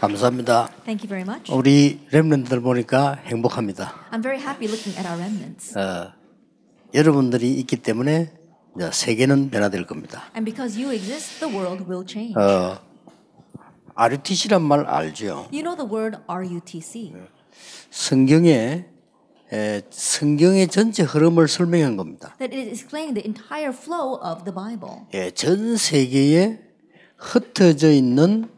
감사합니다. Thank you very much. 우리 렘넌트들 보니까 행복합니다. I'm very happy looking at our remnants. 여러분들이 있기 때문에 이제 세계는 변화될 겁니다. And because you exist, the world will change. RUTC란 말 알죠? You know the word RUTC. 성경의 전체 흐름을 설명한 겁니다. That it is explaining the entire flow of the Bible. 전 세계에 흩어져 있는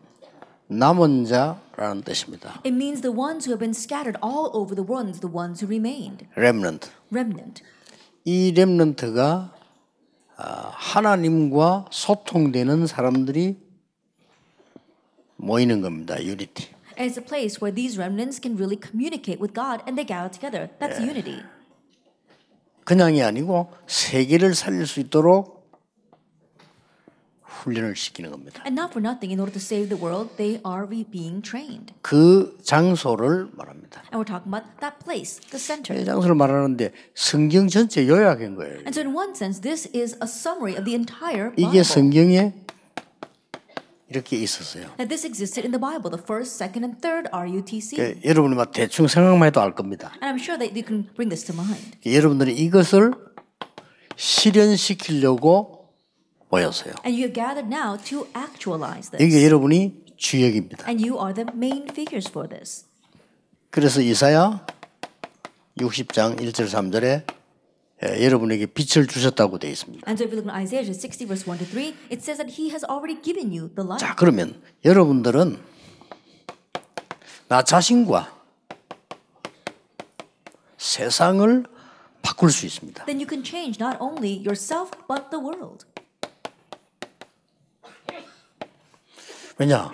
남은 자라는 뜻입니다. It means the ones who have been scattered all over the world, the ones who remained. 렘넌트. Remnant. 이 렘넌트가 하나님과 소통되는 사람들이 모이는 겁니다. 유니티. And it's a place where these remnants can really communicate with God and they gather together. That's unity. 그냥이 아니고 세계를 살릴 수 있도록 훈련을 시키는 겁니다. And not for nothing, in order to save the world, they are being trained. 그 장소를 말합니다. And we're talking about that place, the center. 이 장소를 말하는데 성경 전체 요약인 거예요. And so in one sense, this is a summary of the entire Bible. 이게 성경에 이렇게 있었어요. That this existed in the Bible, the first, second, and third RUTC. 여러분이 막 대충 생각만 해도 알 겁니다. And I'm sure that you can bring this to mind. 여러분들이 이것을 실현시키려고 모였어요. And you have gathered now to actualize this. 이게 여러분이 주역입니다. And you are the main figures for this. 그래서 이사야 60장 1절 3절에 여러분에게 빛을 주셨다고 되어 있습니다. And so if you look at Isaiah 60 verse 1 to 3, it says that he has already given you the light. 자, 그러면 여러분들은 나 자신과 세상을 바꿀 수 있습니다. Then you can change not only yourself but the world. 왜냐?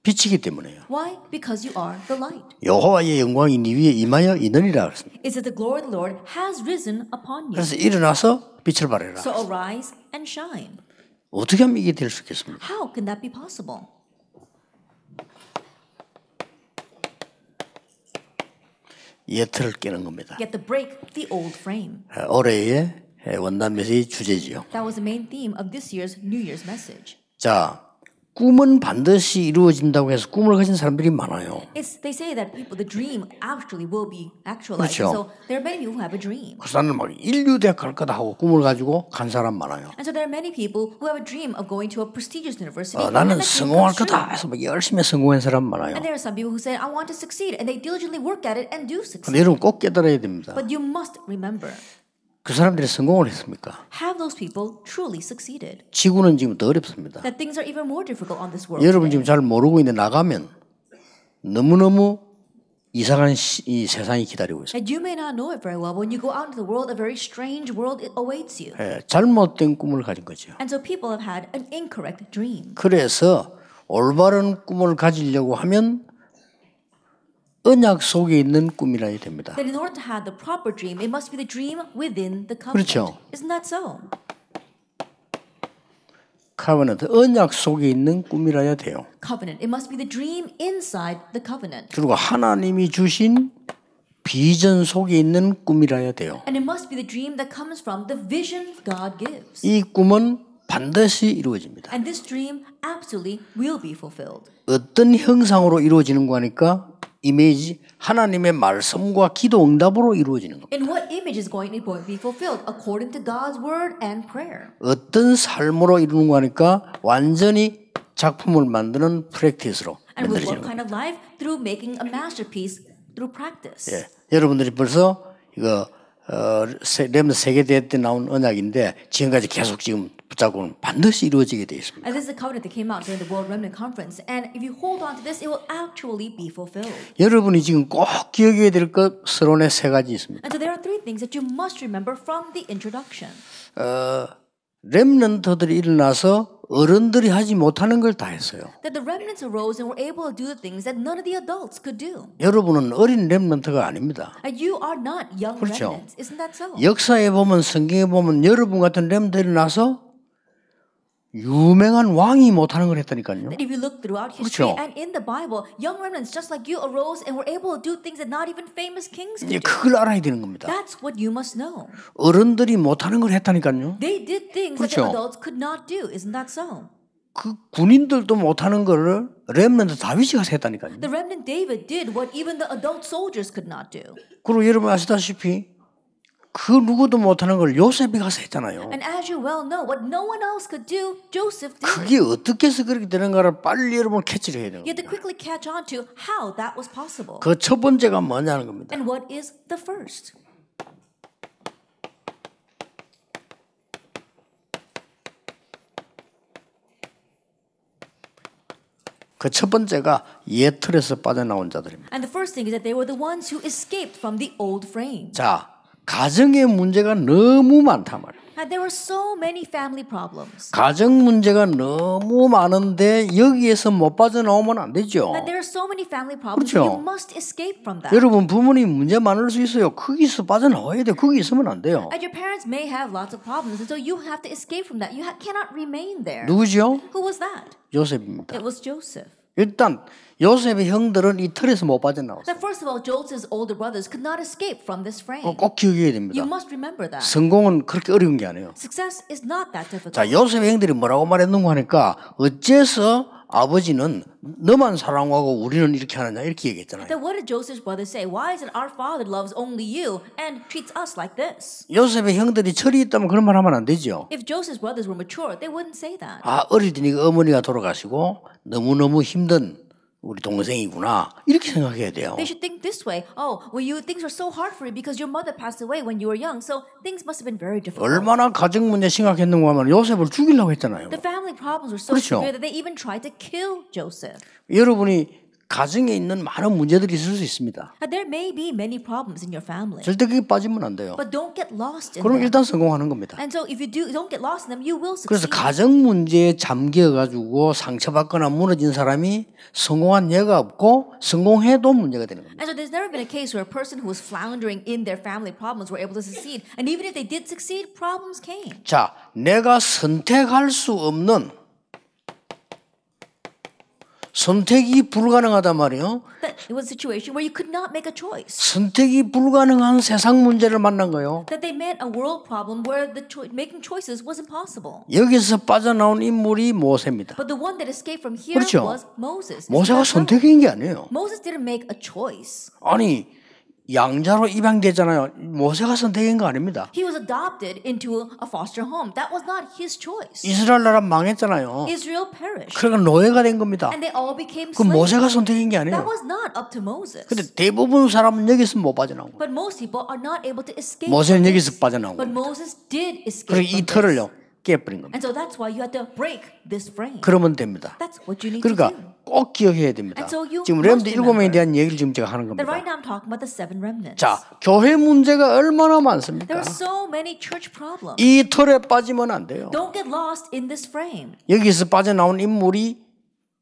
빛이기 때문에요. Why? Because you are the light. 여호와의 영광이 네 위에 임하여 있느니라 그랬습니다. Is that the glory of the Lord has risen upon you. 그래서 일어나서 빛을 발해라. So arise and shine. 어떻게 하면 이게 될 수 있겠습니까? How can that be possible? 예틀을 깨는 겁니다. You have to break the old frame. 올해의 원단 메시지 주제지요. That was the main theme of this year's New Year's message. 자, 꿈은 반드시 이루어진다고 해서 꿈을 가진 사람들이 많아요. They say that people, the dream actually will be actualized. 그렇죠. So there are many people who have a dream. 그래서 나는 막 인류대학 갈 거다 하고 꿈을 가지고 간 사람 많아요. And so there are many people who have a dream of going to a prestigious university. 나는 and that dream 성공할 comes true. 거다 해서 막 열심히 성공한 사람 많아요. And there are some people who say, I want to succeed, and they diligently work at it and do succeed. 근데 여러분 꼭 깨달아야 됩니다. But you must remember, 그 사람들이 성공을 했습니까? have those people truly succeeded? 지구는 지금 더 어렵습니다. That things are even more difficult on this world 여러분 today. 지금 잘 모르고 있는데 나가면 너무너무 이상한 이 세상이 기다리고 있어요. And you may not know it very well. When you go out into the world, a very strange world awaits you. 잘못된 꿈을 가진 거죠. And so people have had an incorrect dream. 그래서 올바른 꿈을 가지려고 하면 언약 속에 있는 꿈이라야 됩니다. That in order to have the proper dream, it must be the dream within the covenant. 그렇죠. Isn't that so? 카버넌트 언약 속에 있는 꿈이라야 돼요. Covenant. It must be the dream inside the covenant. 그리고 하나님이 주신 비전 속에 있는 꿈이라야 돼요. And it must be the dream that comes from the vision God gives. 이 꿈은 반드시 이루어집니다. And this dream absolutely will be fulfilled. 어떤 형상으로 이루어지는 거니까 이미지 하나님의 말씀과 기도 응답으로 이루어지는 겁니다. In what image is going to be fulfilled? According to God's word and prayer. 어떤 삶으로 이루는 거니까 완전히 작품을 만드는 프랙티스로 And with 만들어지는 what 겁니다. kind of life? Through making a masterpiece through practice. 여러분들이 벌써 이거 렘넌트 세계대회 때 나온 언약인데 지금까지 계속 지금 붙잡고는 반드시 이루어지게 되어 있습니다. And this is a covenant that came out during the World Remnant Conference. And if you hold on to this, it will actually be fulfilled. 여러분이 지금 꼭 기억해야 될 것 서론에 세 가지 있습니다. And so there are three things that you must remember from the introduction. 렘넌트들이 일어나서 어른들이 하지 못하는 걸 다 했어요. That the remnants arose and were able to do the things that none of the adults could do. 여러분은 어린 렘넌트가 아닙니다. And you are not young 그렇죠. remnants. Isn't that so? 역사에 보면 성경에 보면 여러분 같은 렘넌트들이 일어나서 유명한 왕이 못하는 걸 했다니까요. That if you look throughout history 그렇죠. and in the Bible, young remnants just like you arose and were able to do things that not even famous kings 이제 could do. 그걸 알아야 되는 겁니다. That's what you must know. 어른들이 못하는 걸 했다니까요. They did things that 그렇죠. the adults could not do. Isn't that so? 그 군인들도 못하는 거를 렘넌트 다윗이 가서 했다니까요. The remnant David did what even the adult soldiers could not do. 그리고 여러분 아시다시피 그 누구도 못하는 걸 요셉이 가서 했잖아요. And as you well know, what no one else could do, Joseph did. 그게 어떻게 해서 그렇게 되는가를 빨리 여러분 캐치를 해야 돼요. You have to quickly catch on to how that was possible. 그 첫 번째가 뭐냐는 겁니다. And what is the first? 그 첫 번째가 옛 틀에서 빠져나온 자들입니다. And the first thing is that they were the ones who escaped from the old frame. 자, 가정의 문제가 너무 많단 말이에요. And there were so many family problems. 가정 문제가 너무 많은데 여기에서 못 빠져나오면 안 되죠. And there are so many family problems. 그렇죠. You must escape from that. 여러분 부모님 문제 많을 수 있어요. 거기서 빠져나와야 돼요. 거기 있으면 안 돼요. And your parents may have lots of problems, and so you have to escape from that. You cannot remain there. 누구죠? Who was that? 요셉입니다. It was Joseph. 일단 요셉의 형들은 이 틀에서 못 빠져나왔어요. Now, first of all, Joseph's older brothers could not escape from this frame. 꼭 기억해야 됩니다. You must remember that. 성공은 그렇게 어려운 게 아니에요. Success is not that difficult. 자, 요셉의 형들이 뭐라고 말했는가 하니까 어째서 아버지는 너만 사랑하고 우리는 이렇게 하느냐 이렇게 얘기했잖아요. Then what did Joseph's brothers say? Why is it our father loves only you and treats us like this? 요셉의 형들이 철이 있다면 그런 말 하면 안 되죠. If Joseph's brothers were mature, they wouldn't say that. 아, 어리니까 어머니가 돌아가시고 너무너무 힘든 우리 동생이구나 이렇게 생각해야 돼요. They should think this way. Oh, well, things are so hard for you because your mother passed away when you were young, so things must have been very difficult. 얼마나 가정 문제 심각했는가 하면 요셉을 죽이려고 했잖아요. The family problems were so 그렇죠. severe that they even tried to kill Joseph. 여러분이 가정에 있는 많은 문제들이 있을 수 있습니다. And there may be many problems in your family, 절대 그게 빠지면 안 돼요. but don't get lost in 그럼 them. 일단 성공하는 겁니다. And so if you don't get lost in them, you will 그래서 succeed. 가정 문제에 잠겨가지고 상처받거나 무너진 사람이 성공한 예가 없고 성공해도 문제가 되는 겁니다. And so there's never been a case where a person who was floundering in their family problems were able to succeed. And even if they did succeed, problems came. 자, 내가 선택할 수 없는 선택이 불가능하단 말이에요. That it was a situation where you could not make a choice. 선택이 불가능한 세상 문제를 만난 거예요. That they met a world problem where making choices was impossible. 여기서 빠져나온 인물이 모세입니다. But the one that escaped from here 그렇죠. was Moses. 모세가 선택인 게 아니에요. Moses didn't make a choice. 아니 양자로 입양됐잖아요. 모세가 선택인 거 아닙니다. He was adopted into a foster home. That was not his choice. 이스라엘 나라 망했잖아요. Israel perished. 그러니까 노예가 된 겁니다. And they all became 그 slaves. 모세가 선택인 게 That 아니에요. was not up to Moses. 근데 대부분 사람은 여기서 못 빠져나온 거예요. But most people are not able to escape. 모세는 from 여기서 this. 빠져나온 But 거예요. Moses did escape. 그리고 이 from this. 틀을요 깨버린 겁니다. And so that's why you had to break this frame. 그러면 됩니다. That's what you need 그러니까 to do. 꼭 기억해야 됩니다. And so you 지금 must 렘드 7명에 remember. 대한 얘기를 지금 제가 하는 That 겁니다. right now I'm talking about the 7 remnants. 자, 교회 문제가 얼마나 많습니까? There are so many church problems. 이 틀에 빠지면 안 돼요. Don't get lost in this frame. 여기서 빠져나온 인물이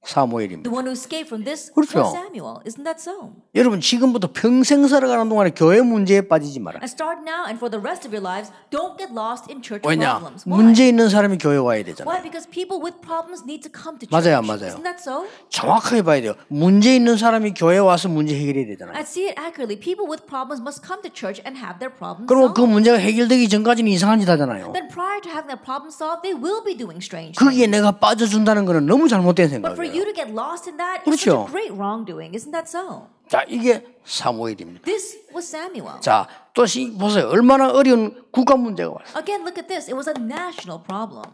사무엘입니다. The one who escaped from this 그렇죠. was Samuel. Isn't that so? 여러분 지금부터 평생 살아가는 동안에 교회 문제에 빠지지 마라. And start now and for the rest of your lives, don't get lost in church 왜냐? problems. Why? 문제 있는 사람이 교회 와야 Why? 되잖아요. Because people with problems need to come to church. 맞아요, 안 맞아요? Isn't that so? 정확하게 봐야 돼요. 문제 있는 사람이 교회 와서 문제 해결해야 되잖아요. I see it accurately. People with problems must come to church and have their problems 그럼 그 solved. 문제가 해결되기 전까지는 이상한 짓 하잖아요. Then prior to having that problem solved, they will be doing strange 거기에 things. 내가 빠져준다는 것은 너무 잘못된 But for 생각이에요. you to get lost in that is such 그렇죠. a great wrongdoing. Isn't that so? 자, 이게 사무엘입니다. This was Samuel. 자, 또 보세요. 얼마나 어려운 국가 문제가 와요. Again, look at this. It was a national problem.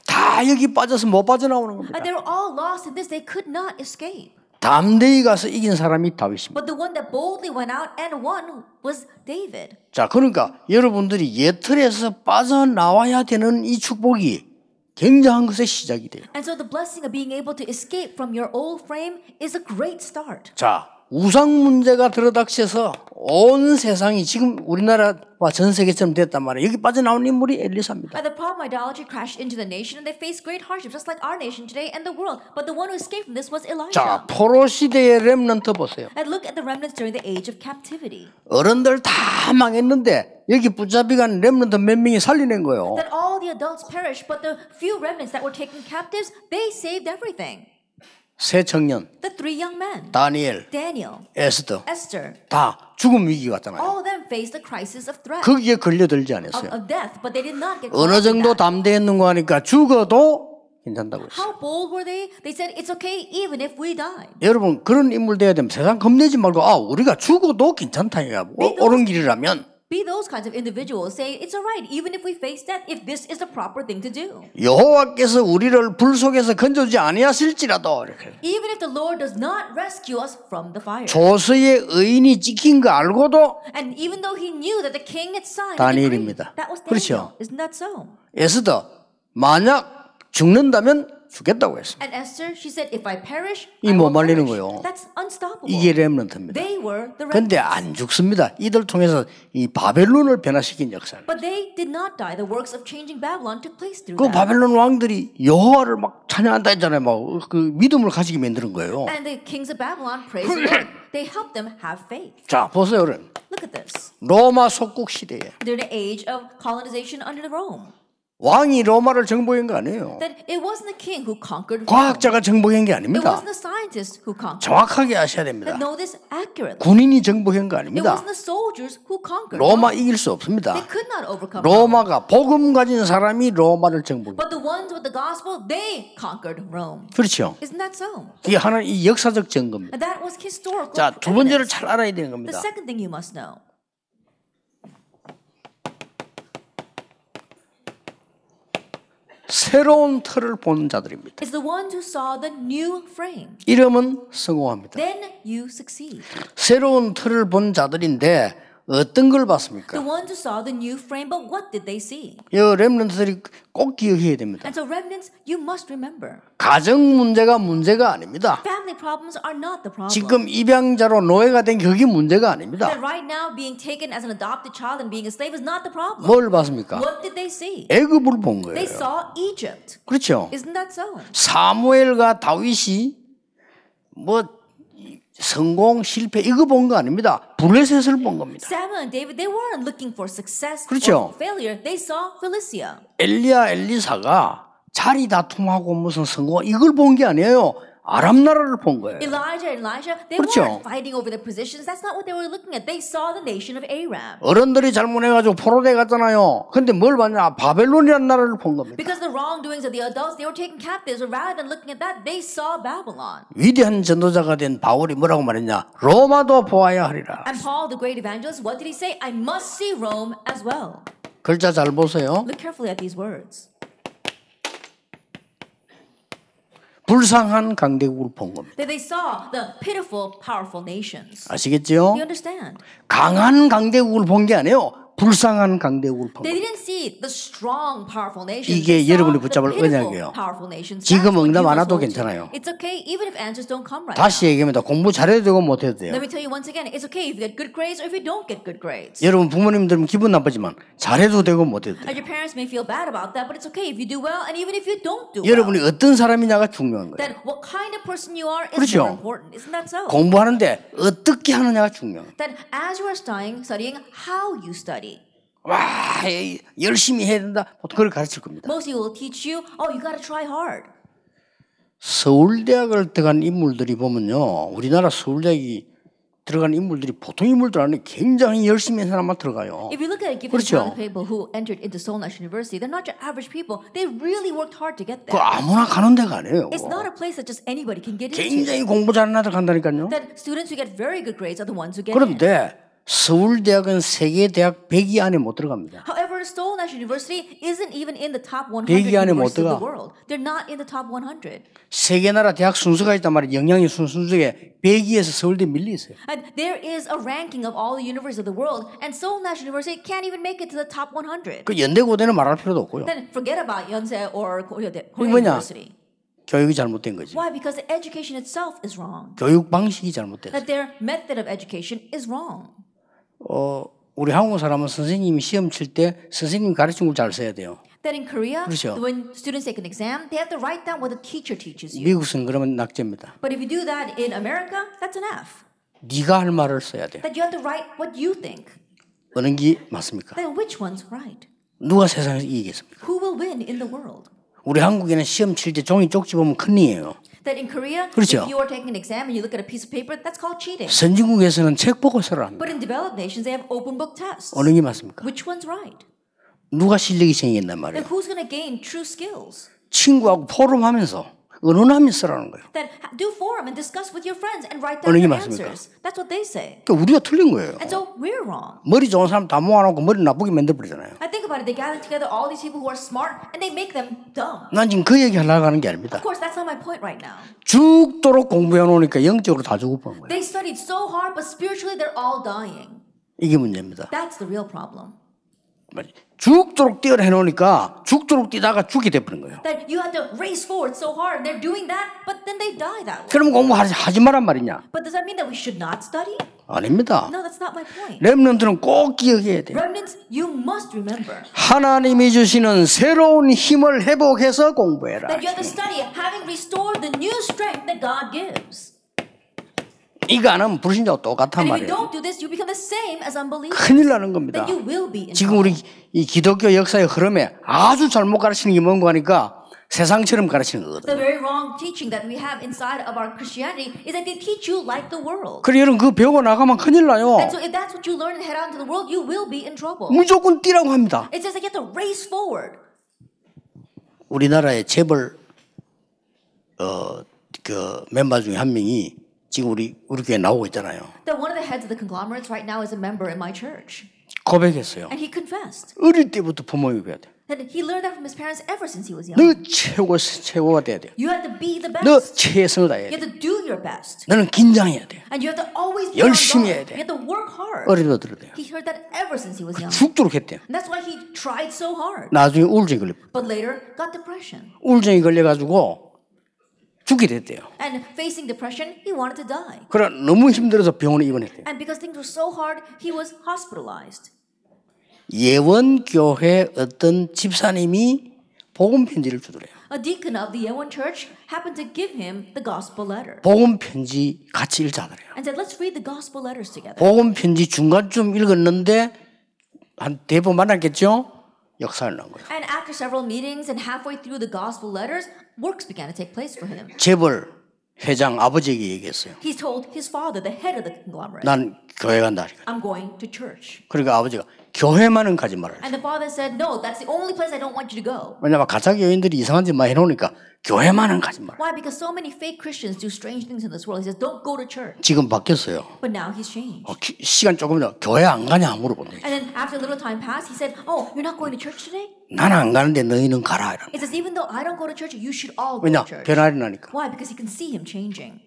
다 여기 빠져서 못 빠져나오는 겁니다. And they were all lost in this. They could not escape. 담대히 가서 이긴 사람이 다윗입니다. But the one that boldly went out and won was David. 자, 그러니까 여러분들이 옛틀에서 빠져나와야 되는 이 축복이 굉장한 것의 시작이 돼요. And so the blessing of being able to escape from your old frame is a great start. 자, 우상 문제가 들어닥쳐서 온 세상이 지금 우리나라와 전 세계처럼 됐단 말이에요. 여기 빠져나온 인물이 엘리사입니다. And the problem idolatry crashed into the nation and they faced great hardships just like our nation today and the world. But the one who escaped from this was 자, Elijah. 포로 시대의 렘넌트 보세요. And look at the remnants during the age of captivity. 어른들 다 망했는데 여기 붙잡히간 렘넌트 몇 명이 살려낸 거예요. That all the adults perished, but the few remnants that were taken captives, they saved everything. 세 청년, The 3 young men, 다니엘, Daniel, 에스더 Esther, 다 죽음 위기 갔잖아요. all of them faced the crisis of threat, 거기에 걸려들지 않았어요. of death, but they did not get 어느 caught in 정도 that. 담대했는가 하니까 죽어도 괜찮다고 했어요. How bold were they? They said it's okay even if we die. 여러분 그런 인물 돼야 되면 세상 겁내지 말고 우리가 죽어도 괜찮다 이거야. 옳은 길이라면. Be those kinds of individuals saying it's alright even if we face death if this is the proper thing to do. 여호와께서 우리를 불 속에서 건져주지 아니하실지라도 이렇게. Even if the Lord does not rescue us from the fire. 조서의 의인이 찍힌 거 알고도 And even though he knew that the king had signed 다니엘입니다. that was Daniel. 그렇죠. Isn't that so? 에스더 만약 죽는다면 죽겠다고 했습니다. And Esther, she said, if I perish, 이 I 못 will 말리는 perish. 거요. That's unstoppable. 이게 렘넌트입니다. They were the 근데 remnants. 안 죽습니다. 이들 통해서 이 바벨론을 변화시킨 역사를. But they did not die. The works of changing Babylon took place through 그 them. 바벨론 왕들이 여호와를 막 찬양한다 했잖아요. 막 그 믿음을 가지게 만드는 거예요. And the kings of Babylon praised the Lord. They helped them have faith. 자, 보세요, 여러분. Look at this. 로마 속국 시대에 During the age of colonization under Rome. 왕이 로마를 정복한 거 아니에요. That it wasn't the king who conquered Rome. 과학자가 정복한 게 It 아닙니다. wasn't the scientists who conquered. 정확하게 아셔야 됩니다. That know this accurately. 군인이 정복한 거 It 아닙니다. wasn't the soldiers who conquered. 로마 이길 수 없습니다. They could not overcome. Rome. 로마가 복음 가진 사람이 로마를 정복해요. But the ones with the gospel, they conquered Rome. 그렇죠. Isn't that so? 이게 하나의 이 역사적 증거입니다. And that was historical. 자, 두 번째를 evidence. 잘 알아야 되는 The 겁니다. second thing you must know. 새로운 틀을 본 자들입니다. It's the ones who saw the new frame. 이러면 성공합니다. Then you succeed. 새로운 틀을 본 자들인데 어떤 걸 The 봤습니까? ones who saw the new frame, but what did they see? 이 렘넌트들이 꼭 기억해야 됩니다. And so remnants, you must remember. 가정 문제가 문제가 아닙니다. Family problems are not the problem. 지금 입양자로 노예가 된 그게 문제가 아닙니다. That right now being taken as an adopted child and being a slave is not the problem. 뭘 봤습니까? What did they see? 애굽을 본 They 거예요. saw Egypt. 그렇죠. Isn't that so? 사무엘과 다윗이 뭐 성공 실패 이거 본 거 아닙니다. 블레셋을 본 겁니다. Samuel and David, they weren't looking for success 그렇죠. or failure. They saw Philistia. 엘리야 엘리사가 자리 다툼하고 무슨 성공 이걸 본 게 아니에요. 아람 나라를 본 거예요. Elijah and Elisha, they 그렇죠. weren't fighting over their positions. That's not what they were looking at. They saw the nation of Aram. 어른들이 잘못해가지고 포로돼 갔잖아요. 근데 뭘 봤냐? 바벨론이라는 나라를 본 겁니다. Because the wrongdoings of the adults, they were taken captives. Rather than looking at that, they saw Babylon. 위대한 전도자가 된 바울이 뭐라고 말했냐? 로마도 보아야 하리라. And Paul, the great evangelist, what did he say? I must see Rome as well. 글자 잘 보세요. Look carefully at these words. 불쌍한 강대국을 본 겁니다. That they saw the pitiful, powerful nations. 아시겠죠? You understand? 강한 강대국을 본 게 아니에요. 불쌍한 강대국을 본 They 겁니다. didn't see the strong, powerful nations. 이게 They saw 여러분이 the 붙잡을 pitiful, 언약이에요. powerful nations. 지금 That's what 응답 you 안 must 와도 hold to. 괜찮아요. It's okay even if answers don't come right 다시 now. 얘기합니다. 공부 잘해도 되고 못해도 돼요. Let me tell you once again, it's okay if you get good grades or if you don't get good grades. 여러분 부모님들은 기분 나쁘지만 잘해도 되고 못해도 돼요. And your parents may feel bad about that, but it's okay if you do well and even if you don't do well. 여러분이 어떤 사람이냐가 중요한 거예요. Then what kind of person you are is 그렇죠. more important. Isn't that so? 공부하는데 어떻게 하느냐가 중요해요. That as you are studying how you study. 와, 열심히 해야 된다. 보통 그걸 가르칠 겁니다. Most people will teach you, oh, you got to try hard. 서울대학을 들어간 인물들이 보면요. 우리나라 서울대학이 들어간 인물들이 보통 인물들 아니에요. 굉장히 열심히 한 사람만 들어가요. If you look at a given 그렇죠. amount of people who entered into Seoul National University, they're not just average people. They really worked hard to get 그 there. 아무나 가는 데가 아니에요. It's not a place that just anybody can get into. 굉장히 공부 잘하는 애들 간다니까요. That students who get very good grades are the ones who get in. 그런데 서울대학은 세계 대학 100위 안에 못 들어갑니다. However, Seoul National University isn't even in the top 100 100위 안에 못 universities of 들어가. the world. They're not in the top 100. 세계 나라 대학 순서가 있단 말이에요. 영양이 순서 중에 100위에서 서울대 밀려 있어요. And there is a ranking of all the universities of the world, and Seoul National University can't even make it to the top 100. 그 연대 고대는 말할 필요도 없고요. Then forget about Yonsei or Korea 뭐냐? University. 교육이 잘못된 거지. Why? Because the education itself is wrong. 교육 방식이 잘못됐어요. That their method of education is wrong. 우리 한국 사람은 선생님이 시험 칠 때 선생님이 가르친 걸 잘 써야 돼요. That in Korea, 그렇죠. when students take an exam, they have to write down what the teacher teaches you. 미국은 그러면 낙제입니다. But if you do that in America, that's an F. 네가 할 말을 써야 돼. That you have to write what you think. 어느 게 맞습니까? Then which one's right? 누가 세상에서 이기겠습니까? Who will win in the world? 우리 한국에는 시험 칠 때 종이 쪽지 보면 큰일이에요. That in Korea, 그렇죠. if you are taking an exam and you look at a piece of paper, that's called cheating. 선진국에서는 책 보고 써라 합니다. But in developed nations, they have open book tests. 어느 게 맞습니까? Which one's right? 누가 실력이 생겼단 말이에요. Then who's going to gain true skills? 친구하고 포럼하면서 의논하면서 쓰라는 거예요. That do forum and discuss with your friends and write 어느 down 게 your 맞습니까? answers. That's what they say. 그러니까 우리가 틀린 거예요. And so we're wrong. 머리 좋은 사람 다 모아놓고 머리 나쁘게 만들어버리잖아요. I think about it. They gather together all these people who are smart and they make them dumb. 난 지금 그 얘기 하려고 하는 게 아닙니다. Of course, that's not my point right now. 죽도록 공부해 놓으니까 영적으로 다 죽어버린 거예요. They studied so hard, but spiritually they're all dying. 이게 문제입니다. That's the real problem. 죽도록 뛰어라 해놓으니까 죽도록 뛰다가 죽게 돼버린 거예요. That you have to race forward so hard. They're doing that, but then they die that way. 그럼 공부하지 말란 말이냐? But does that mean that we should not study? 아닙니다. No, that's not my point. 렘넌트는 꼭 기억해야 돼요. Remnants, you must remember 하나님이 주시는 새로운 힘을 회복해서 공부해라. that you have to study having restored the new strength that God gives. 이거 안 하면 불신자와 똑같단 And if you 말이에요. don't do this, you become the same as unbelievers. 큰일 나는 겁니다. Then you will be in 지금 trouble. 우리 이 기독교 역사의 흐름에 아주 잘못 가르치는 게 뭔가 하니까 세상처럼 가르치는 The 거거든요. very wrong teaching that we have inside of our Christianity is that they teach you like the world. 그래 여러분 그 배우고 나가면 큰일 나요. And so if that's what you learn and head out into the world, you will be in trouble. 무조건 뛰라고 합니다. It says that you have to race forward. 우리나라의 재벌 그 멤버 중에 한 명이 지금 우리 교회 나오고 있잖아요. That one of the heads of the conglomerates right now is a member in my church. 고백했어요. And he confessed 어릴 때부터 부모님이 배워야 돼. that he learned that from his parents ever since he was young. 너 최고가 돼야 돼. You have to be the 너 best. 최선을 다해야 You 돼. have to do your best. 너는 긴장해야 돼. And you have to always be on 열심히 guard. 해야 돼. You have to work hard. 어릴 때부터 들어야 돼요. He heard that ever since he was young. 죽도록 했대요. And that's why he tried so hard. 나중에 우울증이 걸려. But later got depression. 우울증이 걸려가지고 죽게 됐대요. And facing depression, he wanted to die. 그래 너무 힘들어서 병원에 입원했대요. And because things were so hard, he was hospitalized. 예원교회 어떤 집사님이 복음 편지를 주더래요. A deacon of the Yewon Church happened to give him the gospel letter 복음 편지 같이 읽자더래요. and said, "Let's read the gospel letters together." 복음 편지 중간쯤 읽었는데 한 대부 만났겠죠? 역사를 난 거예요. And after several meetings and halfway through the gospel letters, works began to take place for him. 재벌 회장 아버지에게 얘기했어요. He told his father, the head of the conglomerate, 난 교회 간다. "I'm going to church." 그러니까 아버지가 교회만은 가지 말아라. And the father said, "No, that's the only place I don't want you to go." 왜냐면 가짜 교인들이 이상한 짓 많이 해놓으니까 교회만은 가지 마라. Why? Because so many fake Christians do strange things in this world. He says, "Don't go to church." 지금 바뀌었어요. But now he's changed. 시간 조금 더 교회 안 가냐 물어본대. And then after a little time passed, he said, "Oh, you're not going to church today?" 나는 안 가는데 너희는 가라. 이런. It says, "Even though I don't go to church, you should all go 왜냐 to church." 변화를 나니까 Why? Because he can see him changing.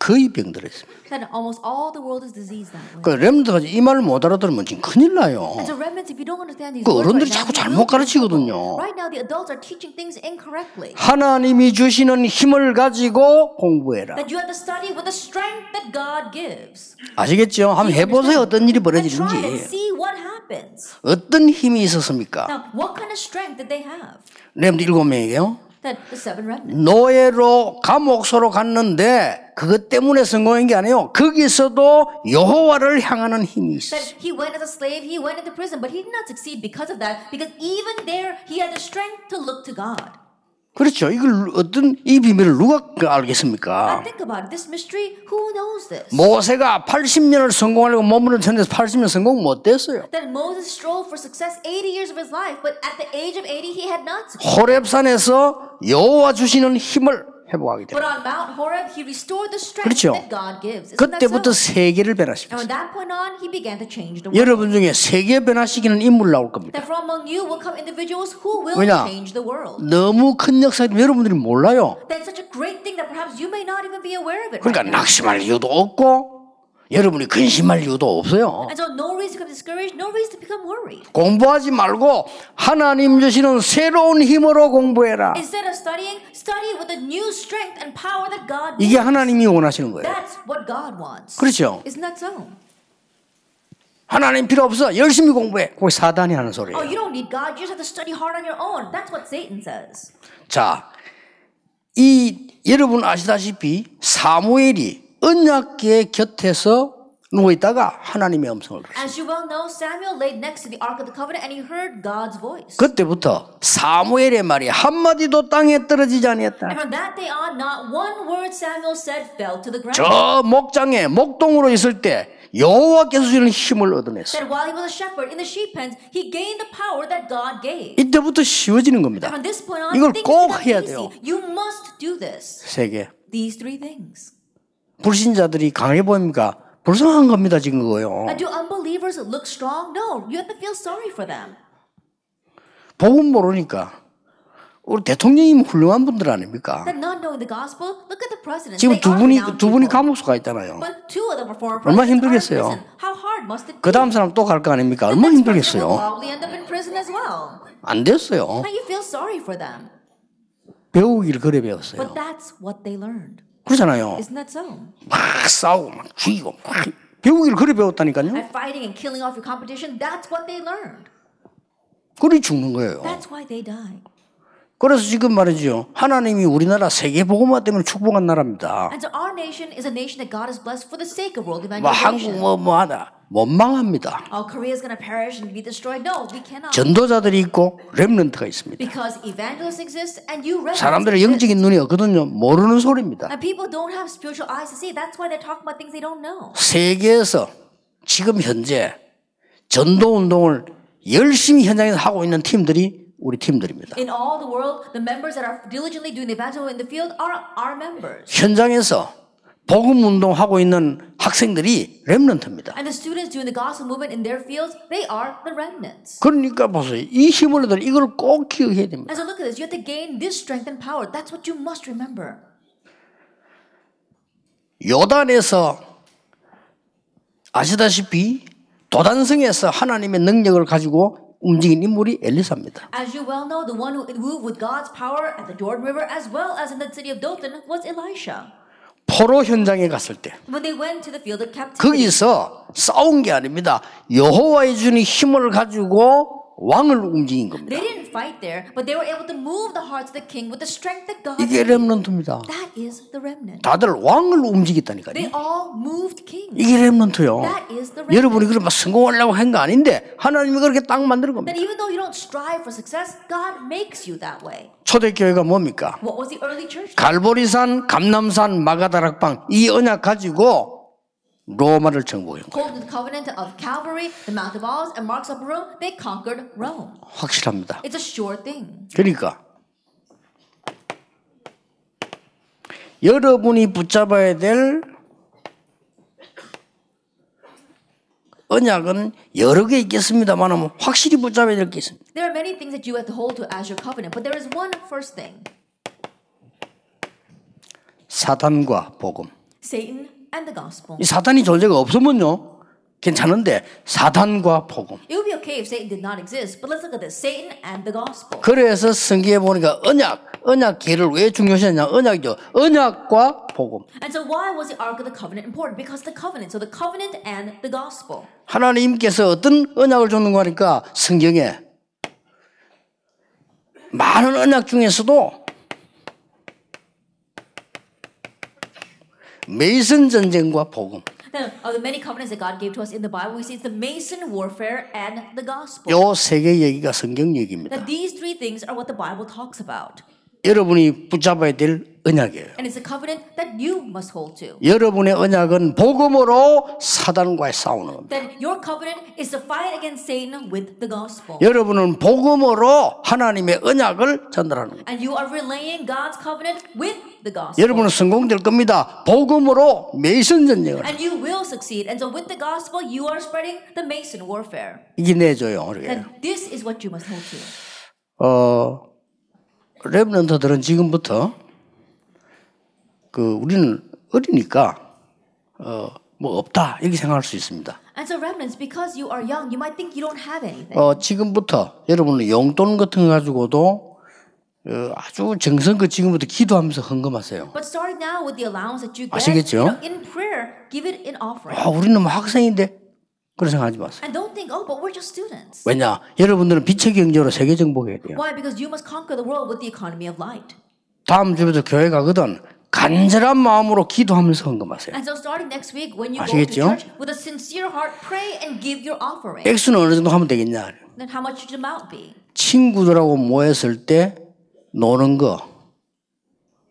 거의 병들었습니다. That almost all the world is diseased that way. 그 렘드가 이 말을 못 알아들으면 지금 큰일 나요. And so remnants, if you don't understand these 그 words 어른들이 right now, 자꾸 you 잘못 will be in 가르치거든요. trouble. Right now, the adults are teaching things incorrectly. 하나님이 주시는 힘을 가지고 공부해라. That you have to study with the strength that God gives. 아시겠죠? 한번 해보세요. 어떤 일이 And try and 벌어지는지. see what happens. 어떤 힘이 있었습니까? Now, what kind of strength did they have? 렘드 7명이에요. That the seven remnants. 노예로 감옥소로 갔는데 그것 때문에 성공한 게 아니에요. 거기서도 여호와를 향하는 힘이 있어요. That he went as a slave, he went into prison, but he did not succeed because of that. Because even there, he had the strength to look to God. 그렇죠. 이걸 어떤 이 비밀을 누가 Now 알겠습니까? think about it. This mystery, who knows this? 모세가 80년을 성공하려고 머무는 천에서 80년 성공 못 됐어요. That Moses strove for success 80 years of his life, but at the age of 80, he had not succeeded. 호렙산에서 여호와 주시는 힘을 회복하게 But 돼요. on Mount Horeb, he restored the strength 그렇죠. that God gives. Isn't that 그때부터 so? 세계를 And 변화시켰어요. from that point on, he began to change the world. 여러분 중에 세계 변화시키는 인물 나올 겁니다. That from among you will come individuals who will 왜냐? change the world. 너무 큰 역사인데 여러분들이 몰라요. That's such a great thing that perhaps you may not even be aware of it 그러니까 right now. 낙심할 이유도 없고 여러분이 근심할 이유도 없어요. And so no reason to become discouraged, no reason to become worried. 공부하지 말고 하나님 주시는 새로운 힘으로 공부해라. Instead of studying, study with the new strength and power that God 이게 gives. 하나님이 원하시는 거예요. That's what God wants. 그렇죠? Isn't that so? 하나님 필요 없어. 열심히 공부해. 그게 사단이 하는 소리예요. Oh, you don't need God. You just have to study hard on your own. That's what Satan says. 자, 여러분 아시다시피 사무엘이 언약궤 곁에서 누워 있다가 하나님의 음성을 들었어요. As you well know, Samuel laid next to the Ark of the Covenant and he heard God's voice. 그때부터 사무엘의 말이 한마디도 땅에 떨어지지 아니했다. And from that day on, not one word Samuel said fell to the ground. 저 목장에 목동으로 있을 때 여호와께서 주는 힘을 얻어냈어요. That while he was a shepherd in the sheep pens, he gained the power that God gave. 이때부터 쉬워지는 겁니다. From this point on, 이걸 things 꼭 become 해야 easy. 돼요. You must do this. 세 개. These three things. 불신자들이 강해 보입니까? 불쌍한 겁니다, 지금 그거요. Now, do unbelievers look strong? No, you have to feel sorry for them. 복음 모르니까 우리 대통령님 훌륭한 분들 아닙니까? That not knowing the gospel, look at the presidents. 지금 They are renowned 두 분이 people. 감옥에 가 있잖아요. But two of them are former 얼마나 presidents are in 힘들겠어요. prison. How hard must it be? 그 다음 사람 또 갈 거 아닙니까? The 얼마나 next president will 힘들겠어요. probably end up in prison as well. 안 됐어요. Now you feel sorry for them. 배우기를 그래 배웠어요. But that's what they learned. 그렇잖아요. Isn't that so? 막 싸우고 막 죽이고 막 배우기를 그래 배웠다니까요. And fighting and killing off your competition, that's what they learned. 그래 죽는 거예요. That's why they die. 그래서 지금 말이죠. 하나님이 우리나라 세계 복음화 때문에 축복한 나라입니다. And so our nation is a nation that God has blessed for the sake of world 뭐 한국 evangelization. 뭐 하다 못 망합니다. Oh, Korea is going to perish and be destroyed. No, we cannot. 전도자들이 있고 렘넌트가 있습니다. Because evangelists exist and you remnants 사람들의 exist. 영적인 눈이 없거든요. 모르는 소리입니다. And people don't have spiritual eyes to see. That's why they're talking about things they don't know. 세계에서 지금 현재 전도 운동을 열심히 현장에서 하고 있는 팀들이 우리 팀들입니다. In all the world, the members that are diligently doing the evangelism in the field are our members. 현장에서 복음 운동하고 있는 학생들이 렘넌트입니다. And the students doing the gospel movement in their fields, they are the remnants. 그러니까 보세요. 이 힘을 얻어 이걸 꼭 기억해야 됩니다. And so look at this. You have to gain this strength and power. That's what you must remember. 요단에서 아시다시피 도단성에서 하나님의 능력을 가지고 움직인 인물이 엘리사입니다. As you well know, the one who moved with God's power at the Jordan River as well as in the city of Dothan was Elisha. 포로 현장에 갔을 때 When they went to the field of captivity, 거기서 싸운 게 아닙니다. 여호와의 주는 힘을 가지고 왕을 움직인 겁니다. they didn't fight there, but they were able to move the hearts of the king with the strength that God 이게 gave. 렘넌트입니다. That is the remnant. 다들 왕을 움직였다니까요. They all moved kings. 이게 렘넌트요. That is the remnant. 여러분이 그럼 막 성공하려고 한 거 아닌데 하나님이 그렇게 딱 만드는 겁니다. That even though you don't strive for success, God makes you that way. 초대교회가 뭡니까? What was the early church? 갈보리산, 감남산, 마가다락방 이 언약 가지고 로마를 정복한 거예요. Holding the covenant of Calvary, the Mount of Olives, and Mark's Upper Room, they conquered Rome. 확실합니다. It's a sure thing. 그러니까 여러분이 붙잡아야 될 언약은 여러 개 있겠습니다만 확실히 붙잡아야 될 게 있습니다. There are many things that you have to hold to as your covenant, but there is one first thing. 사단과 복음. Satan and the gospel. 이 사단이 존재가 없으면요 괜찮은데 사단과 복음. It would be okay if Satan did not exist, but let's look at this. Satan and the gospel. 그래서 성경에 보니까 언약계를 왜 중요시하냐? 언약이죠. 언약과 복음. And so why was the Ark of the Covenant important? Because the covenant. So the covenant and the gospel. 하나님께서 어떤 언약을 줬는가 하니까 성경에 많은 언약 중에서도 메이슨 전쟁과 복음. Now, of the many covenants that God gave to us in the Bible, we see it's the Mason warfare and the gospel. 요 세 개 얘기가 성경 얘기입니다. That these three things are what the Bible talks about. 여러분이 붙잡아야 될 언약이에요. And it's a covenant that you must hold to. 여러분의 언약은 복음으로 사단과의 싸우는 겁니다. Then your covenant is to fight against Satan with the gospel. 여러분은 복음으로 하나님의 언약을 전달하는 겁니다. And you are relaying God's covenant with the gospel. 여러분은 성공될 겁니다. 복음으로 메이슨 전쟁을. And you will succeed. And so with the gospel, you are spreading the Mason warfare. 이게 내줘요. 우리가. And this is what you must hold to. 렘넌트들은 지금부터 우리는 어리니까 뭐 없다 이렇게 생각할 수 있습니다. And so remnants, because you are young, you might think you don't have anything. 지금부터 여러분은 용돈 같은 거 가지고도 아주 정성껏 지금부터 기도하면서 헌금하세요. But starting now with the allowance that you get, 아시겠죠? in prayer, give it in offering. 우리는 뭐 학생인데 그런 생각하지 마세요. And don't think, oh, but we're just students. 왜냐? 여러분들은 빛의 경제로 세계 정복해야 돼요. Why? Because you must conquer the world with the economy of light. 다음 주부터 교회 가거든 간절한 마음으로 기도하면서 헌금하세요. And so starting next week, when you go to 아시겠죠? church, with a sincere heart, pray and give your offering. 액수는 어느 정도 하면 되겠냐? Then how much should the amount be? 친구들하고 모였을 때 노는 거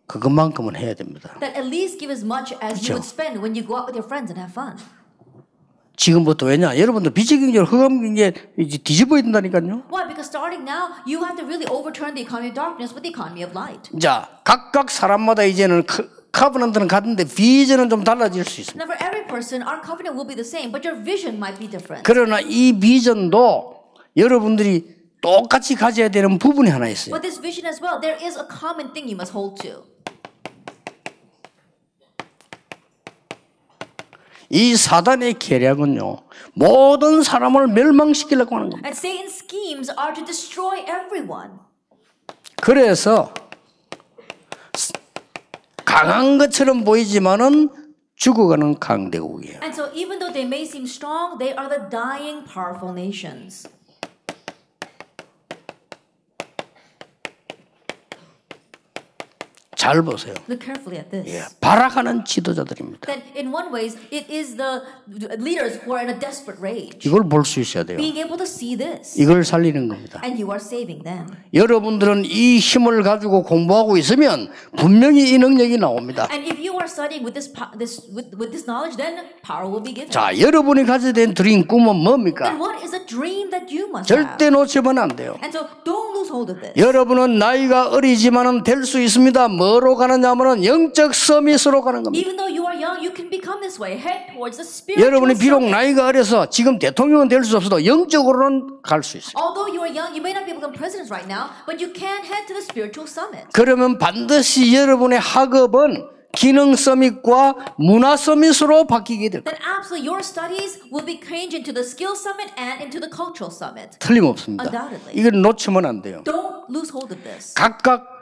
그것만큼은 해야 됩니다. That at least give as much as 그렇죠? you would spend when you go out with your friends and have fun. 지금부터. 왜냐? 여러분들 빛의 경제, 흑암 경제 이제 뒤집어야 된다니까요. Why? Because starting now, you have to really overturn the economy of darkness with the economy of light. 자, 각각 사람마다 이제는 카버넌트는 같은데 비전은 좀 달라질 수 있습니다. Now, for every person, our covenant will be the same, but your vision might be different. 그러나 이 비전도 여러분들이 똑같이 가져야 되는 부분이 하나 있어요. But this vision as well, there is a common thing you must hold to. 이 사단의 계략은요, 모든 사람을 멸망시키려고 하는 겁니다. And Satan's schemes are to destroy everyone. 그래서 강한 것처럼 보이지만은 죽어가는 강대국이에요. And so even though they may seem strong, they are the dying, powerful nations. 잘 보세요. Look carefully at this. 예, 발악하는 지도자들입니다. Then in one ways, it is the leaders who are in a desperate rage. 이걸 볼 수 있어야 돼요. Being able to see this. 이걸 살리는 겁니다. And you are saving them. 여러분들은 이 힘을 가지고 공부하고 있으면 분명히 이 능력이 나옵니다. And if you are studying with this knowledge, then power will be given. 자, 여러분이 가져야 된 드림 꿈은 뭡니까? And what is a dream that you must 절대 have? 놓치면 안 돼요. And so don't lose hold of this. 여러분은 나이가 어리지만은 될 수 있습니다. 뭐로 가느냐면은 영적 서밋으로 가는 겁니다. Even though you are young, you can become this way. Head towards the spiritual 여러분이 비록 summit. 나이가 어려서 지금 대통령은 될 수 없어도 영적으로는 갈 수 있어요. Although you are young, you may not be able to become presidents right now, but you can head to the spiritual summit. 그러면 반드시 여러분의 학업은 기능 서밋과 문화 서밋으로 바뀌게 될 거예요. Then absolutely your studies will be changed into the skill summit and into the cultural summit. 틀림없습니다. Undoubtedly. 이걸 놓치면 안 돼요. Don't lose hold of this. 각각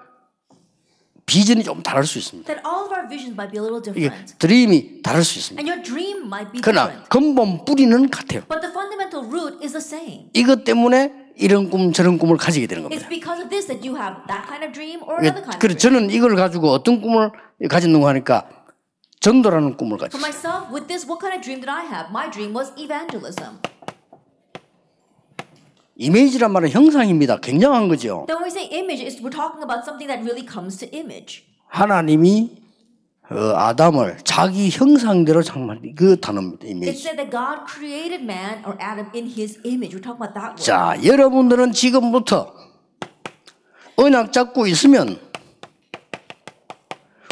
비전이 좀 다를 수 있습니다. That all of our visions might be a little 이게 different. 드림이 다를 수 있습니다. And your dream might be 그러나 different. 근본 뿌리는 같아요. But the fundamental root is the same. 이것 때문에 이런 꿈 저런 꿈을 가지게 되는 It's 겁니다. because of this that you have that kind of dream or another kind of 그래서 dream. 저는 이걸 가지고 어떤 꿈을 가졌는가 하니까 전도라는 꿈을 For 가졌어요. myself, with this, what kind of dream did I have? My dream was evangelism. 이미지란 말은 형상입니다. 굉장한 거죠. Then when we say image, we're talking about something that really comes to image. 하나님이 아담을 자기 형상대로 창조한 그 단어입니다. It 이미지. said that God created man or Adam in his image. We're talking about that word. 자, 여러분들은 지금부터 언약 잡고 있으면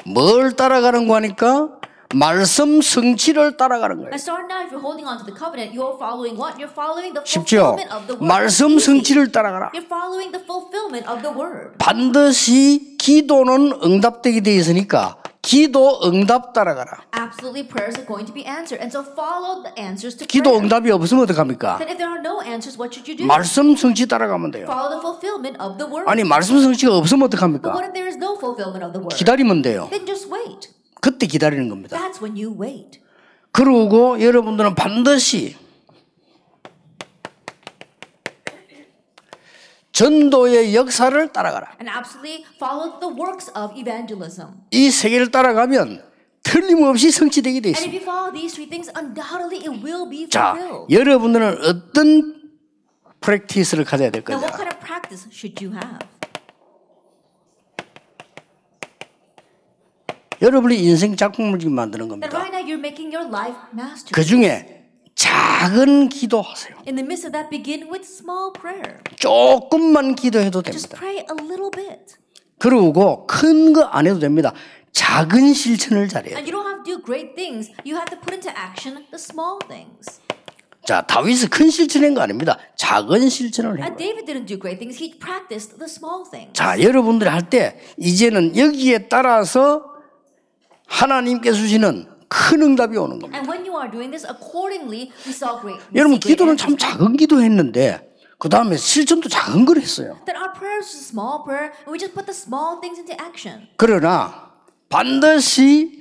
뭘 따라가는 거 하니까 말씀 성취를 따라가는 거예요. And start now, if you're holding on to the covenant, you're following what? You're following the 쉽죠? fulfillment of the word. 말씀 Easy. 성취를 따라가라. You're following the fulfillment of the word. 반드시 기도는 응답되게 되어 있으니까 기도 응답 따라가라. Absolutely, prayers are going to be answered. And so follow the answers to 기도 prayer. 응답이 없으면 어떡합니까? Then if there are no answers, what should you do? 말씀 성취 따라가면 돼요. Follow the fulfillment of the word. 아니 말씀 성취가 없으면 But 어떡합니까? what if there is no fulfillment of the word? 기다리면 돼요. Then just wait. 그때 기다리는 겁니다. That's when you wait. 그러고 여러분들은 반드시 전도의 역사를 따라가라. And absolutely follow the works of evangelism. 이 세계를 따라가면 틀림없이 성취되게 되어 And if 있습니다. you follow these three things, undoubtedly it will be 자, fulfilled. 여러분들은 어떤 프랙티스를 가져야 될 Now, 거냐? what kind of practice should you have? 여러분이 인생 작품을 지금 만드는 That 겁니다. right now you're making your life 그 masterpiece. 중에 작은 기도하세요. In the midst of that, begin with small prayer. 조금만 기도해도 Just 됩니다. pray a little bit. 그리고 큰 거 안 해도 됩니다. 작은 실천을 잘해야 And 돼요. you don't have to do great things. You have to put into action the small things. 자, 다윗은 큰 실천한 거 아닙니다. 작은 실천을 한 And 거예요. David didn't do great things. He practiced the small things. 자, 여러분들이 할 때 이제는 여기에 따라서 하나님께 주시는 큰 응답이 오는 겁니다. And when you are doing this, accordingly, we 여러분 see great 기도는 참 answers. 작은 기도했는데 그 다음에 실천도 작은 걸 했어요. That our prayer is a small prayer, and we just put the small things into action. 그러나 반드시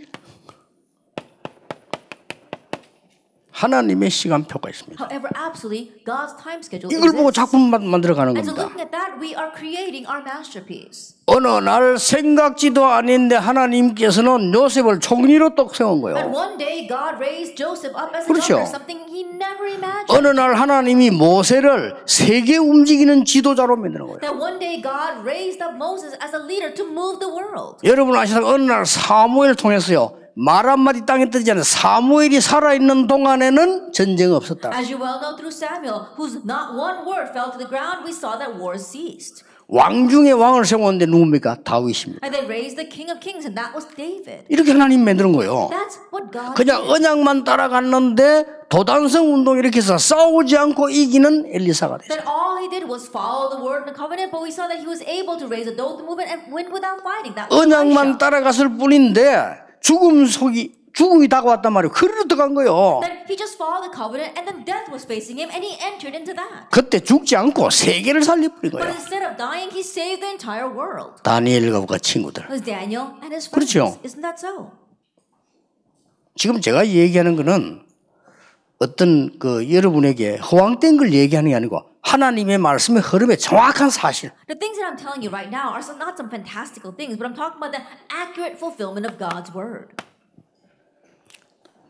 하나님의 시간표가 있습니다. However, absolutely, God's time schedule 이걸 보고 exists. 작품 만들어가는 And so 겁니다. looking at that, we are creating our masterpiece. 어느 날 생각지도 아닌데 하나님께서는 요셉을 총리로 떡 세운 And 거예요. one day, God raised Joseph up as a 그렇죠. governor, something he never imagined. 어느 날 하나님이 모세를 세계 움직이는 지도자로 만드는 거예요. That one day, God raised up Moses as a leader to move the world. 여러분 아시다시피 어느 날 사무엘 통해서요 말 한마디 땅에 뜨지 않은 사무엘이 살아있는 동안에는 전쟁 없었다. As you well know through Samuel, whose not one word fell to the ground, we saw that wars ceased. 왕 중에 왕을 세웠는데 누굽니까? 다윗입니다. And they raised the King of Kings, and that was David. 이렇게 하나님 만드는 거예요. That's what God 그냥 did. 언약만 따라갔는데 도단성 운동 이렇게 해서 싸우지 않고 이기는 엘리사가 됐어요. Then all he did was follow the word and the covenant, but we saw that he was able to raise a Dothan movement and win without fighting. That was 언약만 Elisha. 따라갔을 뿐인데 죽음이 다가왔단 말이에요. 그리로 들어간 거예요. Then he just followed the covenant, and then death was facing him, and he entered into that. 그때 죽지 않고 세계를 살려버린 But 거예요. instead of dying, he saved the entire world. 다니엘과 친구들. It was Daniel and his friends. 그렇죠. Isn't that so? 지금 제가 얘기하는 거는 어떤 여러분에게 허황된 걸 얘기하는 게 아니고 하나님의 말씀의 흐름의 정확한 사실. The things that I'm telling you right now are not some fantastical things, but I'm talking about the accurate fulfillment of God's word.